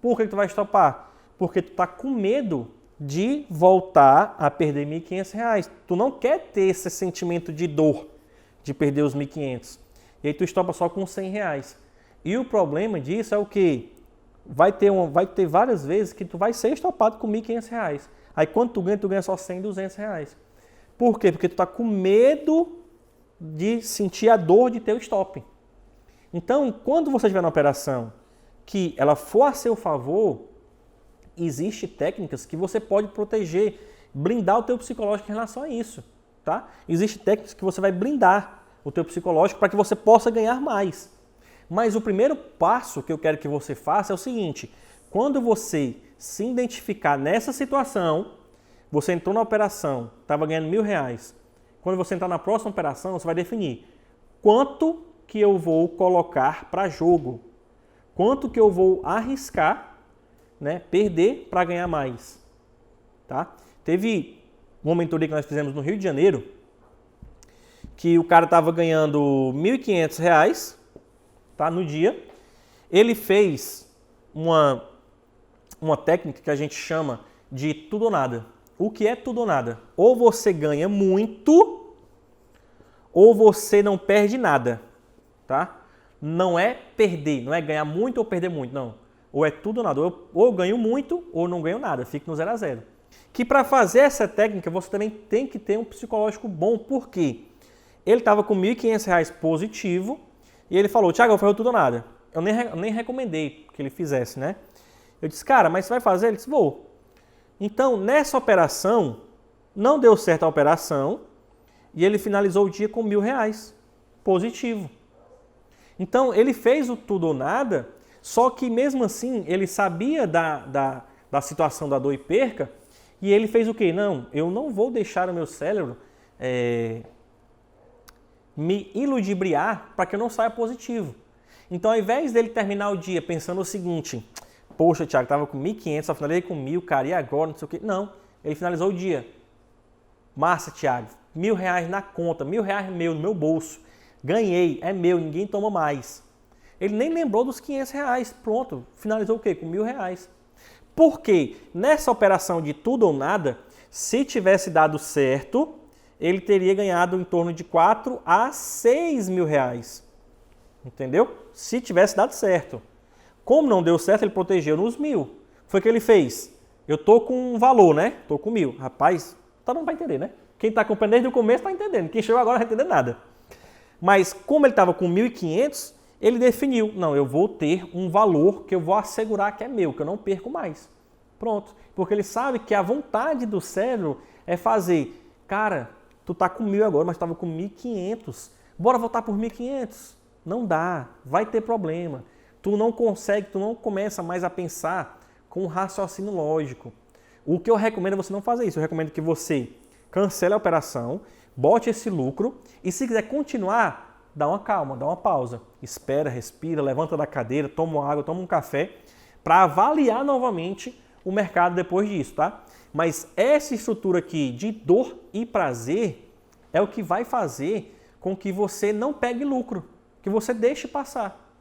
Por que tu vai estopar? Porque tu está com medo de voltar a perder R$1.500. Tu não quer ter esse sentimento de dor de perder os R$1.500. E aí tu estopa só com R$100. E o problema disso é o quê? Vai ter várias vezes que tu vai ser estopado com R$1.500. Aí quando tu ganha só R$100, R$200. Por quê? Porque tu está com medo de sentir a dor de ter o stop. Então, quando você estiver na operação que ela for a seu favor, existem técnicas que você pode proteger, blindar o teu psicológico em relação a isso. tá? Existem técnicas que você vai blindar o teu psicológico para que você possa ganhar mais. Mas o primeiro passo que eu quero que você faça é o seguinte: quando você se identificar nessa situação, você entrou na operação, estava ganhando R$1.000. Quando você entrar na próxima operação, você vai definir quanto que eu vou colocar para jogo, quanto que eu vou arriscar, né, perder para ganhar mais. Tá? Teve uma mentoria que nós fizemos no Rio de Janeiro, que o cara estava ganhando R$1.500, tá, no dia. Ele fez uma técnica que a gente chama de tudo ou nada. O que é tudo ou nada? Ou você ganha muito, ou você não perde nada. Tá? Não é perder, não é ganhar muito ou perder muito, não. Ou é tudo ou nada. Ou eu ganho muito, ou não ganho nada. Fico no 0 a 0. Que para fazer essa técnica, você também tem que ter um psicológico bom. Por quê? Ele estava com R$1.500 positivo e ele falou: Thiago, eu vou fazer tudo ou nada. Eu nem recomendei que ele fizesse, né? Eu disse: cara, mas você vai fazer? Ele disse: vou. Então, nessa operação, não deu certo a operação e ele finalizou o dia com R$1.000 positivo. Então, ele fez o tudo ou nada, só que mesmo assim, ele sabia da situação da dor e perca e ele fez o quê? Não, eu não vou deixar o meu cérebro me iludibriar para que eu não saia positivo. Então, ao invés dele terminar o dia pensando o seguinte: poxa, Thiago, estava com 1.500, só finalizei com 1.000, cara, e agora? Não sei o quê. Não, ele finalizou o dia. Massa, Thiago, R$1.000 na conta, R$1.000 meu, no meu bolso. Ganhei, é meu, ninguém toma mais. Ele nem lembrou dos R$500. Pronto, finalizou o quê? Com R$1.000. Porque nessa operação de tudo ou nada, se tivesse dado certo, ele teria ganhado em torno de R$4.000 a R$6.000. Entendeu? Se tivesse dado certo. Como não deu certo, ele protegeu nos 1.000. Foi o que ele fez. Eu tô com um valor, né? Tô com 1.000. Rapaz, tá dando para entender, né? Quem tá acompanhando desde o começo tá entendendo. Quem chegou agora não vai entender nada. Mas como ele estava com 1.500, ele definiu: não, eu vou ter um valor que eu vou assegurar que é meu, que eu não perco mais. Pronto. Porque ele sabe que a vontade do cérebro é fazer: cara, tu tá com 1.000 agora, mas estava com 1.500. Bora voltar por 1.500. Não dá, vai ter problema. Tu não consegue, tu não começa mais a pensar com um raciocínio lógico. O que eu recomendo é você não fazer isso. Eu recomendo que você cancele a operação, bote esse lucro e, se quiser continuar, dá uma calma, dá uma pausa. Espera, respira, levanta da cadeira, toma uma água, toma um café para avaliar novamente o mercado depois disso, tá? Mas essa estrutura aqui de dor e prazer é o que vai fazer com que você não pegue lucro, que você deixe passar,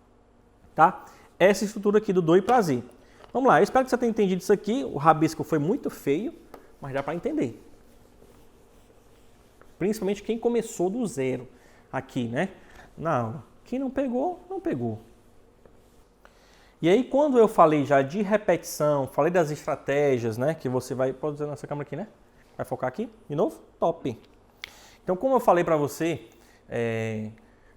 tá? Essa estrutura aqui do dor e prazer. Vamos lá, eu espero que você tenha entendido isso aqui. O rabisco foi muito feio, mas dá para entender. Principalmente quem começou do zero aqui, né? Na aula. Quem não pegou, não pegou. E aí, quando eu falei já de repetição, falei das estratégias, né? Que você vai... Pode usar nessa câmera aqui, né? Vai focar aqui de novo? Top! Então, como eu falei para você,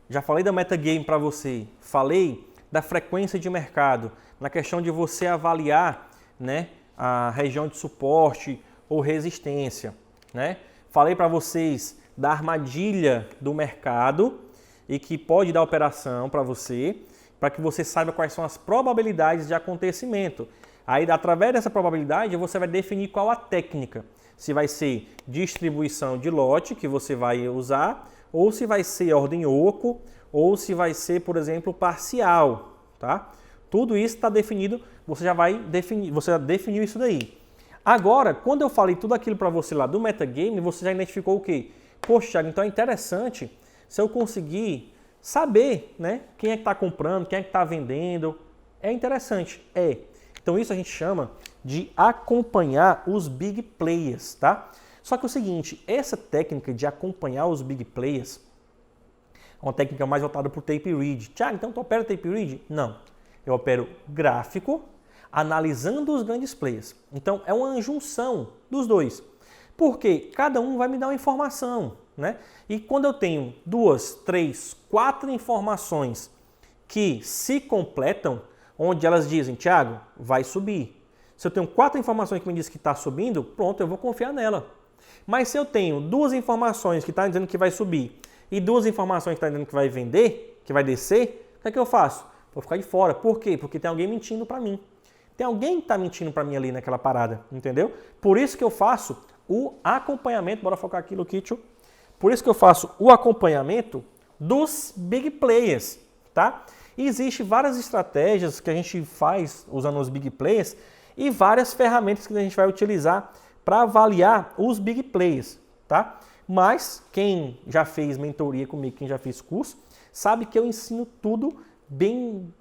já falei da metagame para você, falei da frequência de mercado, na questão de você avaliar, né, a região de suporte ou resistência, né? Falei para vocês da armadilha do mercado e que pode dar operação para você, para que você saiba quais são as probabilidades de acontecimento. Aí, através dessa probabilidade, você vai definir qual a técnica. Se vai ser distribuição de lote que você vai usar, ou se vai ser ordem oco, ou se vai ser, por exemplo, parcial, tá? Tudo isso está definido, você já definiu isso daí. Agora, quando eu falei tudo aquilo para você lá do metagame, você já identificou o quê? Poxa, Thiago, então é interessante se eu conseguir saber, né, quem é que está comprando, quem é que está vendendo. É interessante, é. Então isso a gente chama de acompanhar os big players, tá? Só que é o seguinte, essa técnica de acompanhar os big players é uma técnica mais voltada para o tape read. Thiago, então tu opera tape read? Não. Eu opero gráfico, analisando os grandes players. Então é uma junção dos dois. Porque cada um vai me dar uma informação, né? E quando eu tenho 2, 3, 4 informações que se completam, onde elas dizem: Thiago, vai subir. Se eu tenho 4 informações que me dizem que está subindo, pronto, eu vou confiar nela. Mas se eu tenho duas informações que estão dizendo que vai subir e duas informações que estão dizendo que vai vender, que vai descer, o que é que eu faço? Vou ficar de fora. Por quê? Porque tem alguém mentindo para mim. Tem alguém que está mentindo para mim ali naquela parada, entendeu? Por isso que eu faço o acompanhamento, bora focar aqui, Luquito. Por isso que eu faço o acompanhamento dos big players, tá? E existe várias estratégias que a gente faz usando os big players e várias ferramentas que a gente vai utilizar para avaliar os big players, tá? Mas quem já fez mentoria comigo, quem já fez curso, sabe que eu ensino tudo bem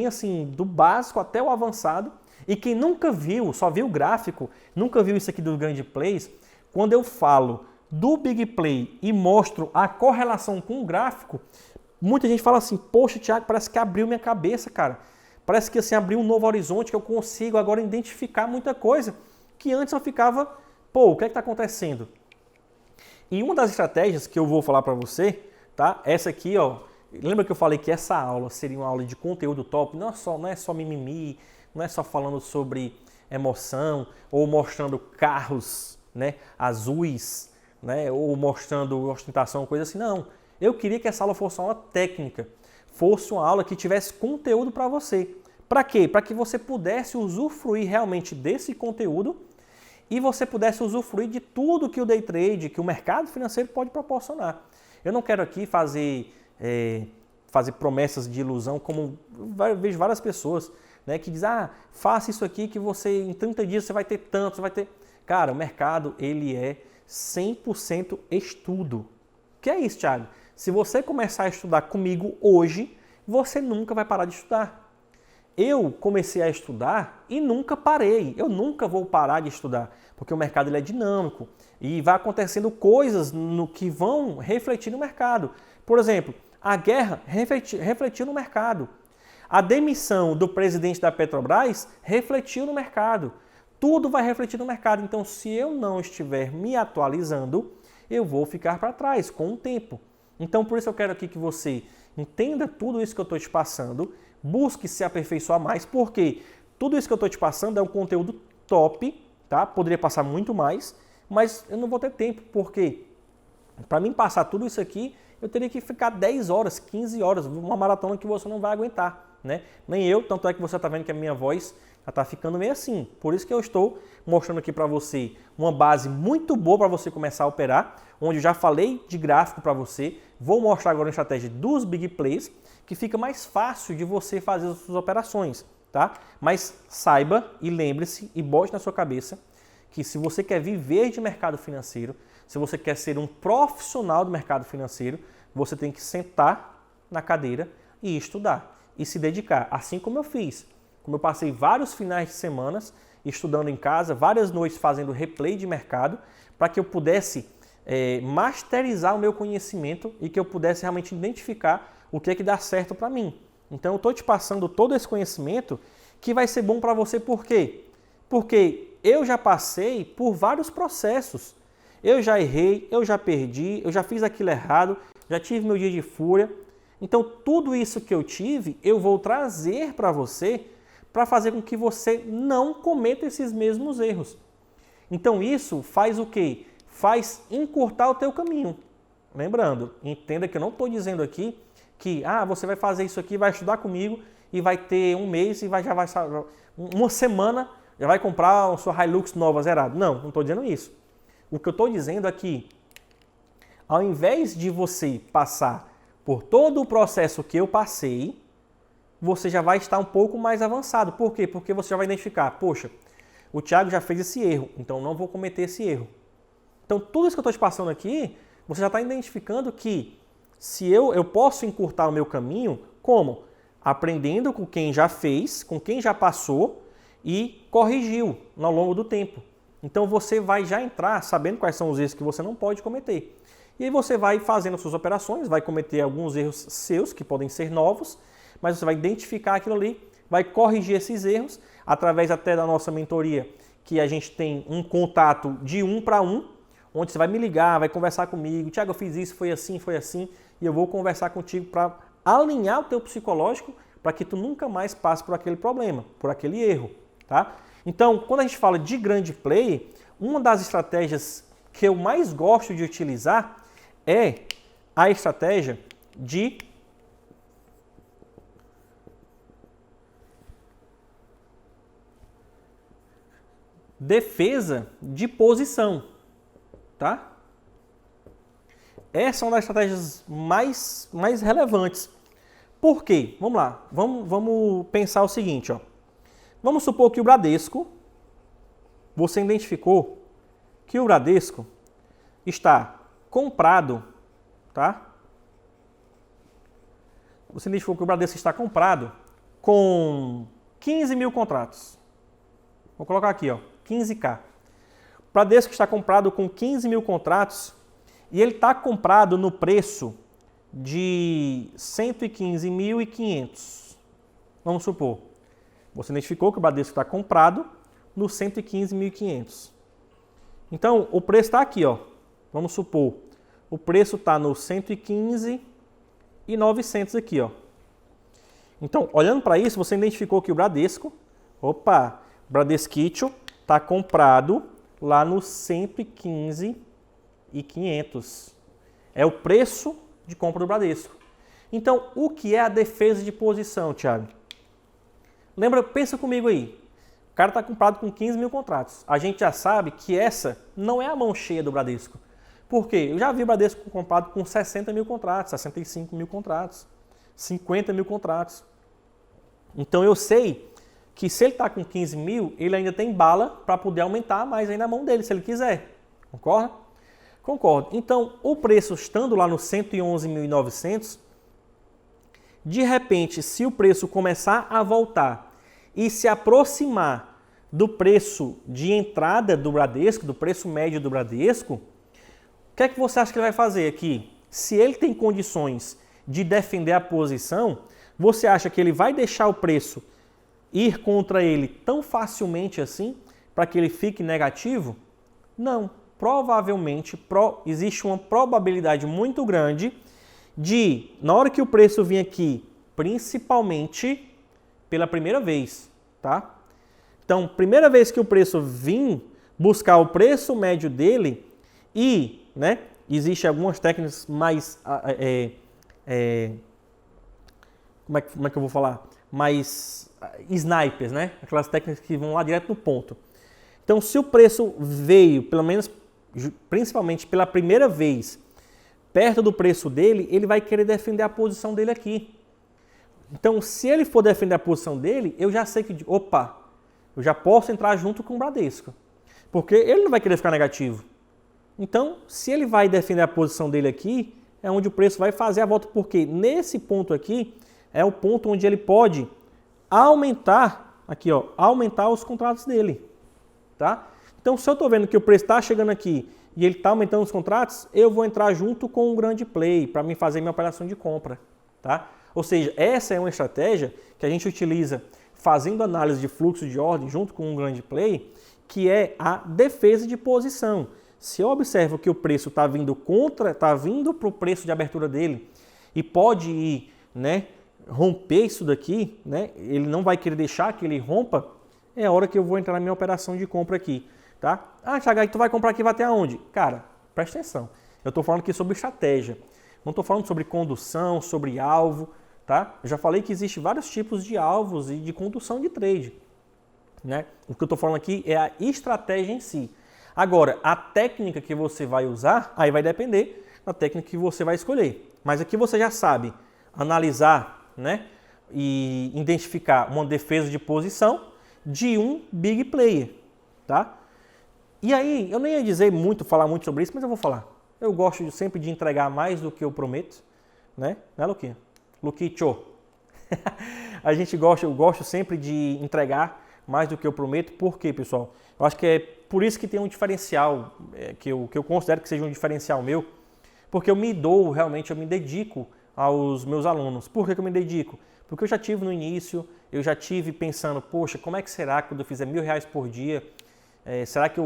assim, do básico até o avançado. E quem nunca viu, só viu o gráfico, nunca viu isso aqui dos grandes plays, quando eu falo do big play e mostro a correlação com o gráfico, muita gente fala assim, poxa, Thiago, parece que abriu minha cabeça, cara. Parece que assim, abriu um novo horizonte, que eu consigo agora identificar muita coisa que antes eu ficava, pô, o que é que está acontecendo? E uma das estratégias que eu vou falar para você, tá? Essa aqui, ó, lembra que eu falei que essa aula seria uma aula de conteúdo top? Não é só mimimi, não é só falando sobre emoção ou mostrando carros, né, azuis, né, ou mostrando ostentação, coisa assim, não. Eu queria que essa aula fosse uma aula técnica, fosse uma aula que tivesse conteúdo para você. Para quê? Para que você pudesse usufruir realmente desse conteúdo e você pudesse usufruir de tudo que o day trade, que o mercado financeiro pode proporcionar. Eu não quero aqui fazer promessas de ilusão, como vejo várias pessoas, né, que dizem, faça isso aqui que você em 30 dias você vai ter tanto, você vai ter... Cara, o mercado, ele é 100% estudo. O que é isso, Thiago? Se você começar a estudar comigo hoje, você nunca vai parar de estudar. Eu comecei a estudar e nunca parei. Eu nunca vou parar de estudar, porque o mercado ele é dinâmico e vai acontecendo coisas no que vão refletir no mercado. Por exemplo, a guerra refletiu no mercado. A demissão do presidente da Petrobras refletiu no mercado. Tudo vai refletir no mercado. Então, se eu não estiver me atualizando, eu vou ficar para trás com o tempo. Então, por isso eu quero aqui que você entenda tudo isso que eu estou te passando, busque se aperfeiçoar mais, porque tudo isso que eu estou te passando é um conteúdo top, tá? Poderia passar muito mais, mas eu não vou ter tempo, porque para mim passar tudo isso aqui, eu teria que ficar 10 horas, 15 horas, uma maratona que você não vai aguentar, né? Nem eu, tanto é que você está vendo que a minha voz já está ficando meio assim. Por isso que eu estou mostrando aqui para você uma base muito boa para você começar a operar, onde eu já falei de gráfico para você. Vou mostrar agora a estratégia dos big plays, que fica mais fácil de você fazer as suas operações, tá? Mas saiba e lembre-se e bote na sua cabeça que se você quer viver de mercado financeiro, se você quer ser um profissional do mercado financeiro, você tem que sentar na cadeira e estudar e se dedicar, assim como eu fiz. Como eu passei vários finais de semana estudando em casa, várias noites fazendo replay de mercado, para que eu pudesse masterizar o meu conhecimento e que eu pudesse realmente identificar o que é que dá certo para mim. Então eu estou te passando todo esse conhecimento que vai ser bom para você. Por quê? Porque eu já passei por vários processos. Eu já errei, eu já perdi, eu já fiz aquilo errado, já tive meu dia de fúria. Então tudo isso que eu tive, eu vou trazer para você para fazer com que você não cometa esses mesmos erros. Então isso faz o quê? Faz encurtar o teu caminho. Lembrando, entenda que eu não estou dizendo aqui que você vai fazer isso aqui, vai estudar comigo e vai ter um mês e já vai uma semana, já vai comprar a sua Hilux nova zerada. Não estou dizendo isso. O que eu estou dizendo é que ao invés de você passar por todo o processo que eu passei, você já vai estar um pouco mais avançado. Por quê? Porque você já vai identificar, poxa, o Thiago já fez esse erro, então não vou cometer esse erro. Então tudo isso que eu estou te passando aqui, você já está identificando que se eu posso encurtar o meu caminho, como? Aprendendo com quem já fez, com quem já passou e corrigiu ao longo do tempo. Então você vai já entrar sabendo quais são os erros que você não pode cometer. E aí você vai fazendo as suas operações, vai cometer alguns erros seus que podem ser novos, mas você vai identificar aquilo ali, vai corrigir esses erros através até da nossa mentoria, que a gente tem um contato de 1 para 1, onde você vai me ligar, vai conversar comigo, Thiago, eu fiz isso, foi assim, e eu vou conversar contigo para alinhar o teu psicológico para que tu nunca mais passe por aquele problema, por aquele erro, tá? Então, quando a gente fala de grande play, uma das estratégias que eu mais gosto de utilizar é a estratégia de defesa de posição, tá? Essa é uma das estratégias mais relevantes. Por quê? Vamos lá, vamos pensar o seguinte, ó. Vamos supor que o Bradesco, você identificou que o Bradesco está comprado, tá? Você identificou que o Bradesco está comprado com 15 mil contratos. Vou colocar aqui, ó, 15K. O Bradesco está comprado com 15 mil contratos e ele está comprado no preço de 115.500. Vamos supor. Você identificou que o Bradesco está comprado no 115.500. Então, o preço está aqui, ó. Vamos supor. O preço está no 115.900 aqui, ó. Então, olhando para isso, você identificou que o Bradesco, Bradesquito está comprado lá no 115.500. É o preço de compra do Bradesco. Então, o que é a defesa de posição, Thiago? Lembra, pensa comigo aí. O cara está comprado com 15 mil contratos. A gente já sabe que essa não é a mão cheia do Bradesco. Por quê? Eu já vi o Bradesco comprado com 60 mil contratos, 65 mil contratos, 50 mil contratos. Então, eu sei que se ele está com 15 mil, ele ainda tem bala para poder aumentar mais ainda a mão dele, se ele quiser. Concorda? Concordo. Então, o preço estando lá no 111.900, de repente, se o preço começar a voltar e se aproximar do preço de entrada do Bradesco, do preço médio do Bradesco, o que é que você acha que ele vai fazer aqui? Se ele tem condições de defender a posição, você acha que ele vai deixar o preço ir contra ele tão facilmente assim, para que ele fique negativo? Não. Provavelmente existe uma probabilidade muito grande de, na hora que o preço vir aqui, principalmente pela primeira vez, tá? Então, primeira vez que o preço vir buscar o preço médio dele e, né, existe algumas técnicas mais, como é que eu vou falar? Mais snipers, né? Aquelas técnicas que vão lá direto no ponto. Então, se o preço veio, pelo menos, principalmente pela primeira vez, perto do preço dele, ele vai querer defender a posição dele aqui. Então, se ele for defender a posição dele, eu já sei que, eu já posso entrar junto com o Bradesco. Porque ele não vai querer ficar negativo. Então, se ele vai defender a posição dele aqui, é onde o preço vai fazer a volta, porque nesse ponto aqui é o ponto onde ele pode aumentar, aqui ó, aumentar os contratos dele, tá? Então, se eu estou vendo que o preço está chegando aqui e ele está aumentando os contratos, eu vou entrar junto com um grande play para mim fazer minha operação de compra, tá? Ou seja, essa é uma estratégia que a gente utiliza fazendo análise de fluxo de ordem junto com um grande play, que é a defesa de posição. Se eu observo que o preço está vindo para o preço de abertura dele e pode ir, né, romper isso daqui, né, ele não vai querer deixar que ele rompa, é a hora que eu vou entrar na minha operação de compra aqui, tá? Ah, Thiago, aí tu vai comprar aqui e vai até aonde? Cara, presta atenção. Eu estou falando aqui sobre estratégia. Não estou falando sobre condução, sobre alvo, tá? Eu já falei que existe vários tipos de alvos e de condução de trade, né? O que eu estou falando aqui é a estratégia em si. Agora, a técnica que você vai usar, aí vai depender da técnica que você vai escolher. Mas aqui você já sabe analisar, né, e identificar uma defesa de posição de um big player, tá? E aí, eu nem ia falar muito sobre isso, mas eu vou falar. Eu gosto sempre de entregar mais do que eu prometo, né? Né, Luquinha? Luquicho. Eu gosto sempre de entregar mais do que eu prometo. Por quê, pessoal? Eu acho que é por isso que tem um diferencial, que eu considero que seja um diferencial meu, porque eu me dedico aos meus alunos. Por que eu me dedico? Porque eu já tive no início, eu já tive pensando, poxa, como é que será quando eu fizer R$1.000 por dia? Será que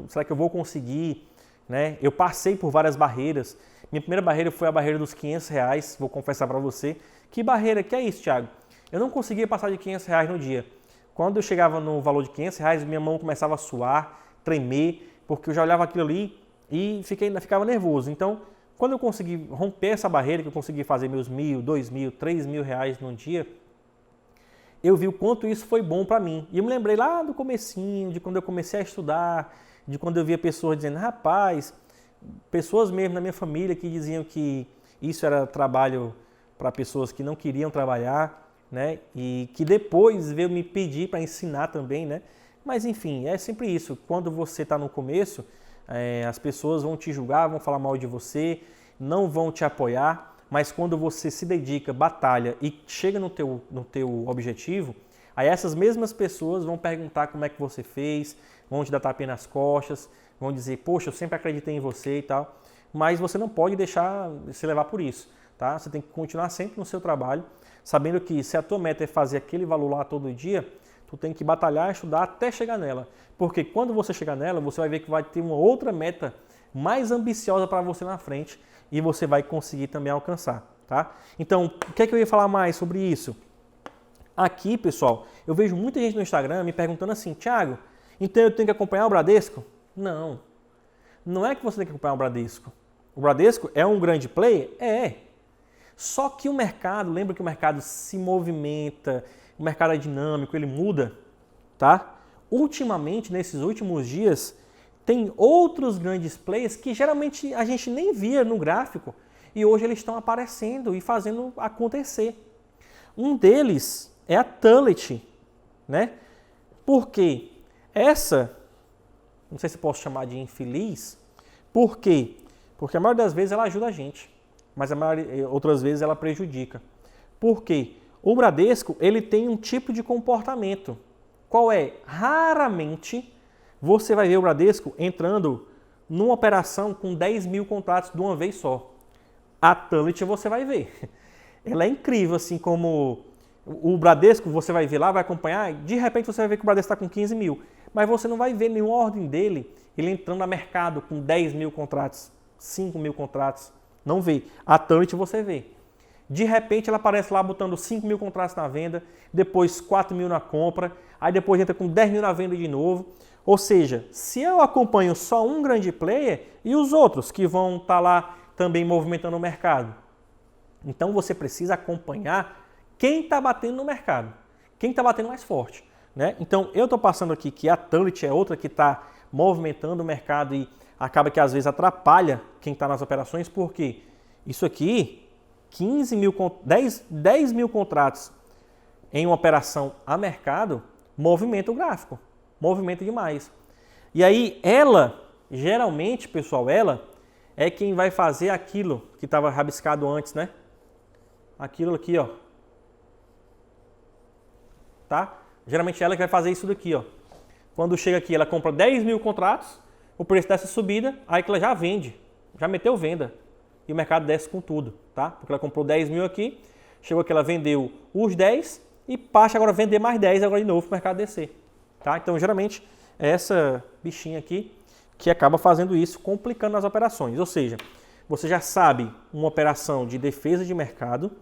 será que eu vou conseguir? Né? Eu passei por várias barreiras. Minha primeira barreira foi a barreira dos R$500, vou confessar para você. Que barreira que é isso, Thiago? Eu não conseguia passar de R$500 no dia. Quando eu chegava no valor de R$500, minha mão começava a suar, tremer, porque eu já olhava aquilo ali e ficava nervoso. Então, quando eu consegui romper essa barreira, que eu consegui fazer meus R$1.000, R$2.000, R$3.000 num dia, eu vi o quanto isso foi bom para mim. E eu me lembrei lá do comecinho, de quando eu comecei a estudar, de quando eu via pessoas dizendo, rapaz, pessoas mesmo na minha família que diziam que isso era trabalho para pessoas que não queriam trabalhar, né? E que depois veio me pedir para ensinar também, né? Mas enfim, é sempre isso. Quando você está no começo, as pessoas vão te julgar, vão falar mal de você, não vão te apoiar, mas quando você se dedica, batalha e chega no teu objetivo, aí essas mesmas pessoas vão perguntar como é que você fez, vão te dar tapinha nas costas, vão dizer, poxa, eu sempre acreditei em você e tal, mas você não pode deixar se levar por isso, tá? Você tem que continuar sempre no seu trabalho, sabendo que se a tua meta é fazer aquele valor lá todo dia, tu tem que batalhar, estudar até chegar nela. Porque quando você chegar nela, você vai ver que vai ter uma outra meta mais ambiciosa para você na frente e você vai conseguir também alcançar, tá? Então, o que é que eu ia falar mais sobre isso? Aqui, pessoal, eu vejo muita gente no Instagram me perguntando assim, Thiago, então eu tenho que acompanhar o Bradesco? Não. Não é que você tem que acompanhar o Bradesco. O Bradesco é um grande player? É. Só que o mercado, lembra que o mercado se movimenta, o mercado é dinâmico, ele muda, tá? Ultimamente, nesses últimos dias, tem outros grandes players que geralmente a gente nem via no gráfico e hoje eles estão aparecendo e fazendo acontecer. Um deles é a Tullet, né? Por quê? Essa, não sei se posso chamar de infeliz, por quê? Porque a maioria das vezes ela ajuda a gente, mas outras vezes ela prejudica. Por quê? O Bradesco, ele tem um tipo de comportamento. Qual é? Raramente você vai ver o Bradesco entrando numa operação com 10.000 contratos de uma vez só. A Tullet você vai ver. Ela é incrível, assim como o Bradesco, você vai ver lá, vai acompanhar, de repente você vai ver que o Bradesco está com 15.000. Mas você não vai ver nenhuma ordem dele, ele entrando no mercado com 10.000 contratos, 5.000 contratos. Não vê. A Tullet você vê. De repente ela aparece lá botando 5.000 contratos na venda, depois 4.000 na compra, aí depois entra com 10.000 na venda de novo. Ou seja, se eu acompanho só um grande player e os outros que vão estar lá também movimentando o mercado. Então você precisa acompanhar quem está batendo no mercado, quem está batendo mais forte, né? Então eu estou passando aqui que a Tullet é outra que está movimentando o mercado e acaba que às vezes atrapalha quem está nas operações, porque isso aqui... 10.000 contratos em uma operação a mercado, movimenta o gráfico, movimenta demais. E aí ela, geralmente, pessoal, ela é quem vai fazer aquilo que estava rabiscado antes, né? Aquilo aqui, ó. Tá? Geralmente ela que vai fazer isso daqui, ó. Quando chega aqui, ela compra 10.000 contratos, o preço dessa subida, aí que ela já vende, já meteu venda. E o mercado desce com tudo, tá? Porque ela comprou 10.000 aqui, chegou aqui, ela vendeu os 10 e passa agora a vender mais 10 agora de novo para o mercado descer, tá? Então, geralmente, é essa bichinha aqui que acaba fazendo isso, complicando as operações. Ou seja, você já sabe uma operação de defesa de mercado,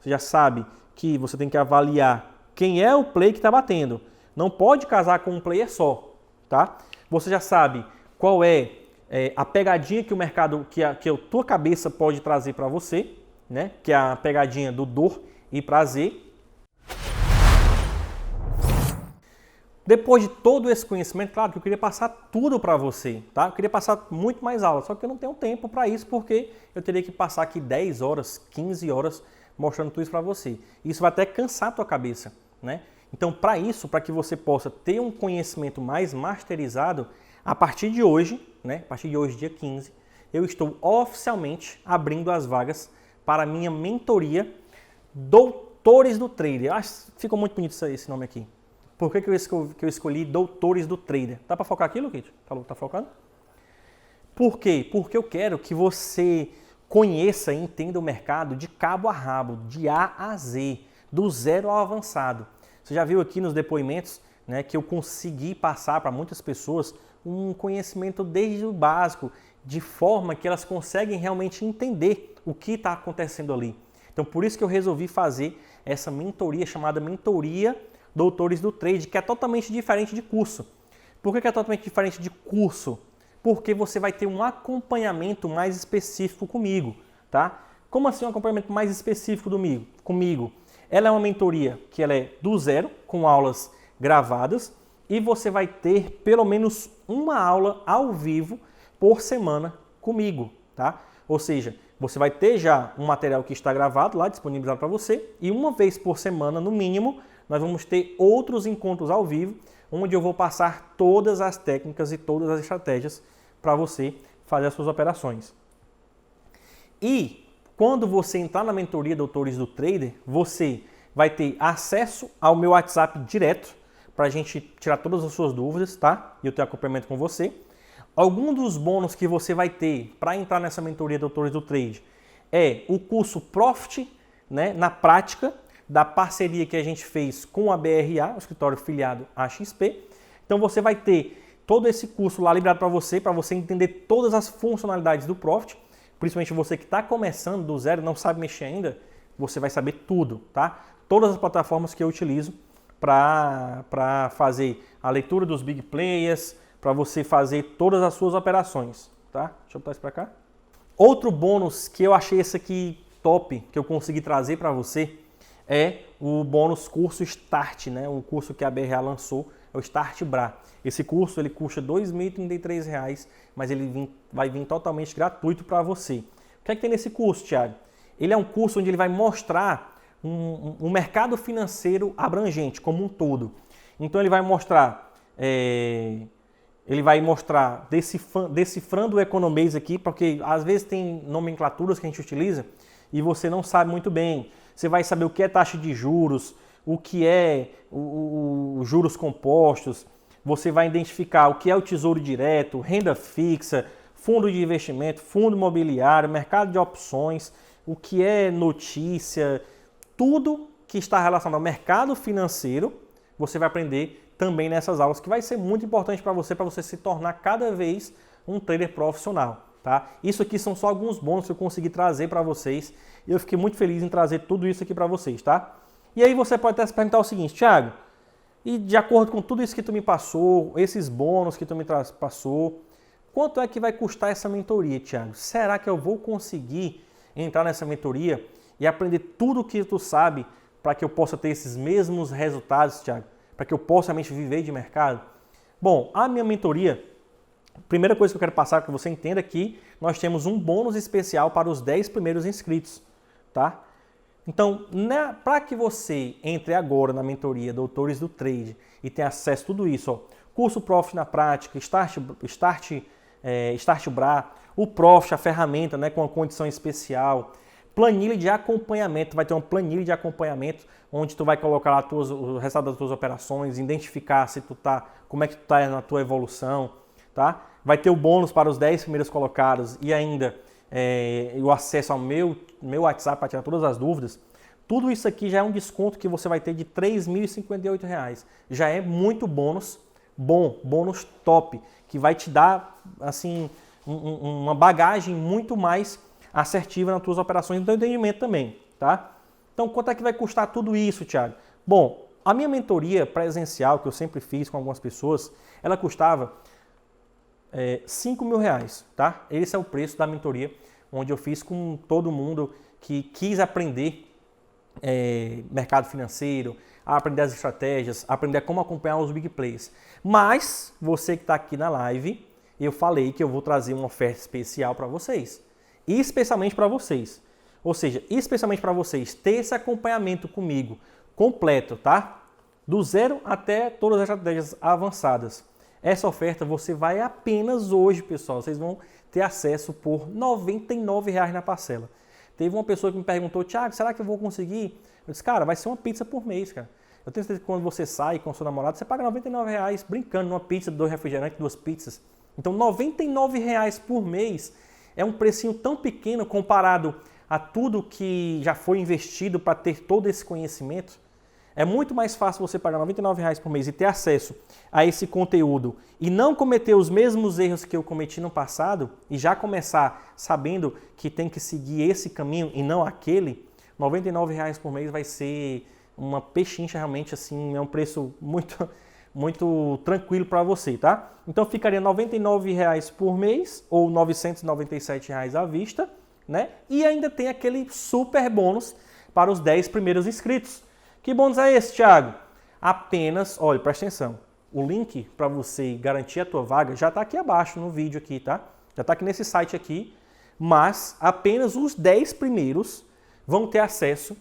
você já sabe que você tem que avaliar quem é o play que está batendo. Não pode casar com um player só, tá? Você já sabe qual é a pegadinha que o mercado, que a tua cabeça pode trazer para você, né? Que é a pegadinha do dor e prazer. Depois de todo esse conhecimento, claro que eu queria passar tudo para você, tá? Eu queria passar muito mais aula, só que eu não tenho tempo para isso, porque eu teria que passar aqui 10 horas, 15 horas mostrando tudo isso para você. Isso vai até cansar a tua cabeça, né? Então, para isso, para que você possa ter um conhecimento mais masterizado, a partir de hoje, né? A partir de hoje, dia 15, eu estou oficialmente abrindo as vagas para a minha mentoria Doutores do Trader. Ficou muito bonito esse nome aqui. Por que eu escolhi Doutores do Trader? Dá para focar aqui, Luquete? Tá focando? Por quê? Porque eu quero que você conheça e entenda o mercado de cabo a rabo, de A a Z, do zero ao avançado. Você já viu aqui nos depoimentos, né, que eu consegui passar para muitas pessoas um conhecimento desde o básico, de forma que elas conseguem realmente entender o que está acontecendo ali. Então, por isso que eu resolvi fazer essa mentoria chamada Mentoria Doutores do Trade, que é totalmente diferente de curso. Por que é totalmente diferente de curso? porque você vai ter um acompanhamento mais específico comigo, tá? Como assim um acompanhamento mais específico comigo? Ela é uma mentoria que ela é do zero, com aulas gravadas, e você vai ter pelo menos uma aula ao vivo por semana comigo, tá? Ou seja, você vai ter já um material que está gravado lá, disponibilizado para você, e uma vez por semana, no mínimo, nós vamos ter outros encontros ao vivo, onde eu vou passar todas as técnicas e todas as estratégias para você fazer as suas operações. E quando você entrar na mentoria Doutores do Trader, você vai ter acesso ao meu WhatsApp direto para a gente tirar todas as suas dúvidas, tá? E eu tenho acompanhamento com você. Algum dos bônus que você vai ter para entrar nessa mentoria Doutores do Trade é o curso Profit, né, na prática, da parceria que a gente fez com a BRA, o escritório filiado à XP. Então você vai ter todo esse curso lá liberado para você entender todas as funcionalidades do Profit. Principalmente você que está começando do zero, não sabe mexer ainda, você vai saber tudo, tá? Todas as plataformas que eu utilizo para fazer a leitura dos big players, para você fazer todas as suas operações, tá? Deixa eu botar isso para cá. Outro bônus que eu achei esse aqui top, que eu consegui trazer para você, é o bônus curso Start, né? O curso que a BRA lançou, é o Start Bra. Esse curso ele custa R$ 2.033, mas ele vai vir totalmente gratuito para você. O que é que tem nesse curso, Thiago? Ele é um curso onde ele vai mostrar um mercado financeiro abrangente, como um todo. Então ele vai mostrar decifrando o economês aqui, porque às vezes tem nomenclaturas que a gente utiliza e você não sabe muito bem. Você vai saber o que é taxa de juros, o que é os juros compostos, você vai identificar o que é o tesouro direto, renda fixa, fundo de investimento, fundo imobiliário, mercado de opções, o que é notícia, tudo que está relacionado ao mercado financeiro, você vai aprender também nessas aulas, que vai ser muito importante para você se tornar cada vez um trader profissional, tá? Isso aqui são só alguns bônus que eu consegui trazer para vocês, e eu fiquei muito feliz em trazer tudo isso aqui para vocês, tá? E aí você pode até se perguntar o seguinte, Thiago, e de acordo com tudo isso que tu me passou, esses bônus que tu me passou, quanto é que vai custar essa mentoria, Thiago? Será que eu vou conseguir entrar nessa mentoria e aprender tudo o que tu sabe para que eu possa ter esses mesmos resultados, Thiago? Para que eu possa realmente viver de mercado? Bom, a minha mentoria, a primeira coisa que eu quero passar para que você entenda é que nós temos um bônus especial para os 10 primeiros inscritos, tá? Então, para que você entre agora na mentoria Doutores do Trade e tenha acesso a tudo isso, ó, curso Profit na prática, Start Bra, o Profit, a ferramenta, né, com uma condição especial, planilha de acompanhamento, vai ter uma planilha de acompanhamento onde tu vai colocar lá o resultado das tuas operações, identificar se tu tá, como é que tu tá na tua evolução, tá? Vai ter o bônus para os 10 primeiros colocados e ainda o acesso ao meu WhatsApp para tirar todas as dúvidas. Tudo isso aqui já é um desconto que você vai ter de R$ 3.058. Já é muito bônus, bônus top, que vai te dar assim uma bagagem muito mais assertiva nas tuas operações e no entendimento também, tá? Então, quanto é que vai custar tudo isso, Thiago? Bom, a minha mentoria presencial, que eu sempre fiz com algumas pessoas, ela custava R$5.000, tá? Esse é o preço da mentoria, onde eu fiz com todo mundo que quis aprender mercado financeiro, aprender as estratégias, aprender como acompanhar os big plays. Mas, você que está aqui na live, eu falei que eu vou trazer uma oferta especial para vocês. Especialmente para vocês. Ou seja, especialmente para vocês, ter esse acompanhamento comigo completo, tá? Do zero até todas as estratégias avançadas. Essa oferta você vai apenas hoje, pessoal. Vocês vão ter acesso por R$ 99,00 na parcela. Teve uma pessoa que me perguntou, Thiago, será que eu vou conseguir? Eu disse, cara, vai ser uma pizza por mês, cara. Eu tenho certeza que quando você sai com o seu namorado, você paga R$ 99,00 brincando numa pizza, 2 refrigerantes, 2 pizzas. Então, R$ 99,00 por mês é um precinho tão pequeno comparado a tudo que já foi investido para ter todo esse conhecimento. É muito mais fácil você pagar R$ 99,00 por mês e ter acesso a esse conteúdo e não cometer os mesmos erros que eu cometi no passado e já começar sabendo que tem que seguir esse caminho e não aquele. R$ 99,00 por mês vai ser uma pechincha realmente, assim, é um preço muito, muito tranquilo para você, tá? Então ficaria R$ 99,00 por mês ou R$ 997,00 à vista, né? E ainda tem aquele super bônus para os 10 primeiros inscritos. Que bônus é esse, Thiago? Apenas, olha, presta atenção, o link para você garantir a tua vaga já está aqui abaixo no vídeo aqui, tá? Já está aqui nesse site aqui, mas apenas os 10 primeiros vão ter acesso.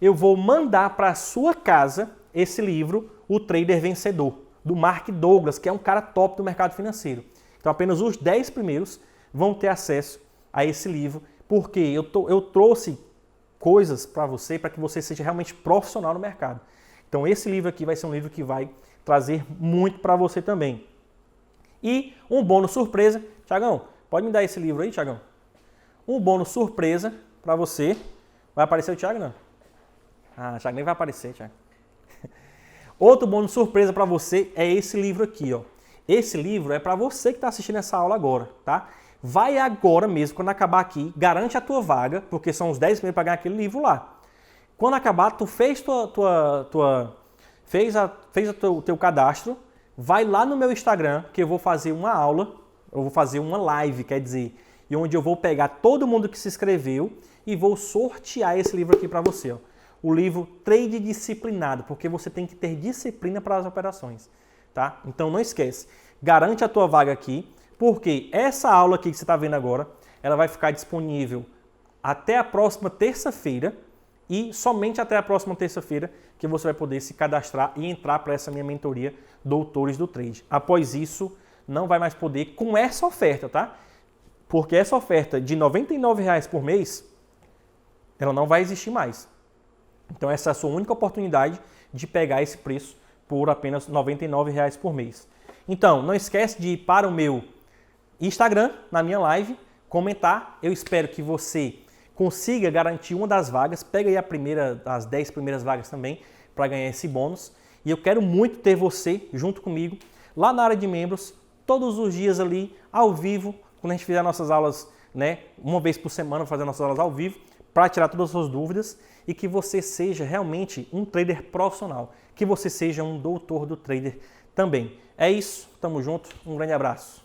Eu vou mandar para a sua casa esse livro, O Trader Vencedor, do Mark Douglas, que é um cara top do mercado financeiro. Então apenas os 10 primeiros vão ter acesso a esse livro, porque eu trouxe coisas para você, para que você seja realmente profissional no mercado. Então esse livro aqui vai ser um livro que vai trazer muito para você também. E um bônus surpresa. Thiagão, pode me dar esse livro aí, Thiagão? Um bônus surpresa para você. Vai aparecer o Thiago, não? Ah, o Thiago nem vai aparecer, Thiago. Outro bônus surpresa para você é esse livro aqui, ó. Esse livro é para você que está assistindo essa aula agora, tá? Vai agora mesmo, quando acabar aqui, garante a tua vaga, porque são os 10 primeiros para ganhar aquele livro lá. Quando acabar, tu fez o teu cadastro, vai lá no meu Instagram, que eu vou fazer uma aula, eu vou fazer uma live, quer dizer, e onde eu vou pegar todo mundo que se inscreveu e vou sortear esse livro aqui para você, ó. O livro Trade Disciplinado, porque você tem que ter disciplina para as operações, tá? Então não esquece, garante a tua vaga aqui, porque essa aula aqui que você está vendo agora, ela vai ficar disponível até a próxima terça-feira e somente até a próxima terça-feira que você vai poder se cadastrar e entrar para essa minha mentoria Doutores do Trade. Após isso, não vai mais poder com essa oferta, tá? Porque essa oferta de R$ 99,00 por mês, ela não vai existir mais. Então essa é a sua única oportunidade de pegar esse preço por apenas R$ 99,00 por mês. Então, não esquece de ir para o meu Instagram, na minha live, comentar. Eu espero que você consiga garantir uma das vagas. Pega aí as 10 primeiras vagas também para ganhar esse bônus. E eu quero muito ter você junto comigo lá na área de membros, todos os dias ali, ao vivo, quando a gente fizer nossas aulas, né, uma vez por semana, fazer nossas aulas ao vivo, para tirar todas as suas dúvidas e que você seja realmente um trader profissional, que você seja um doutor do trader também. É isso, tamo junto, um grande abraço.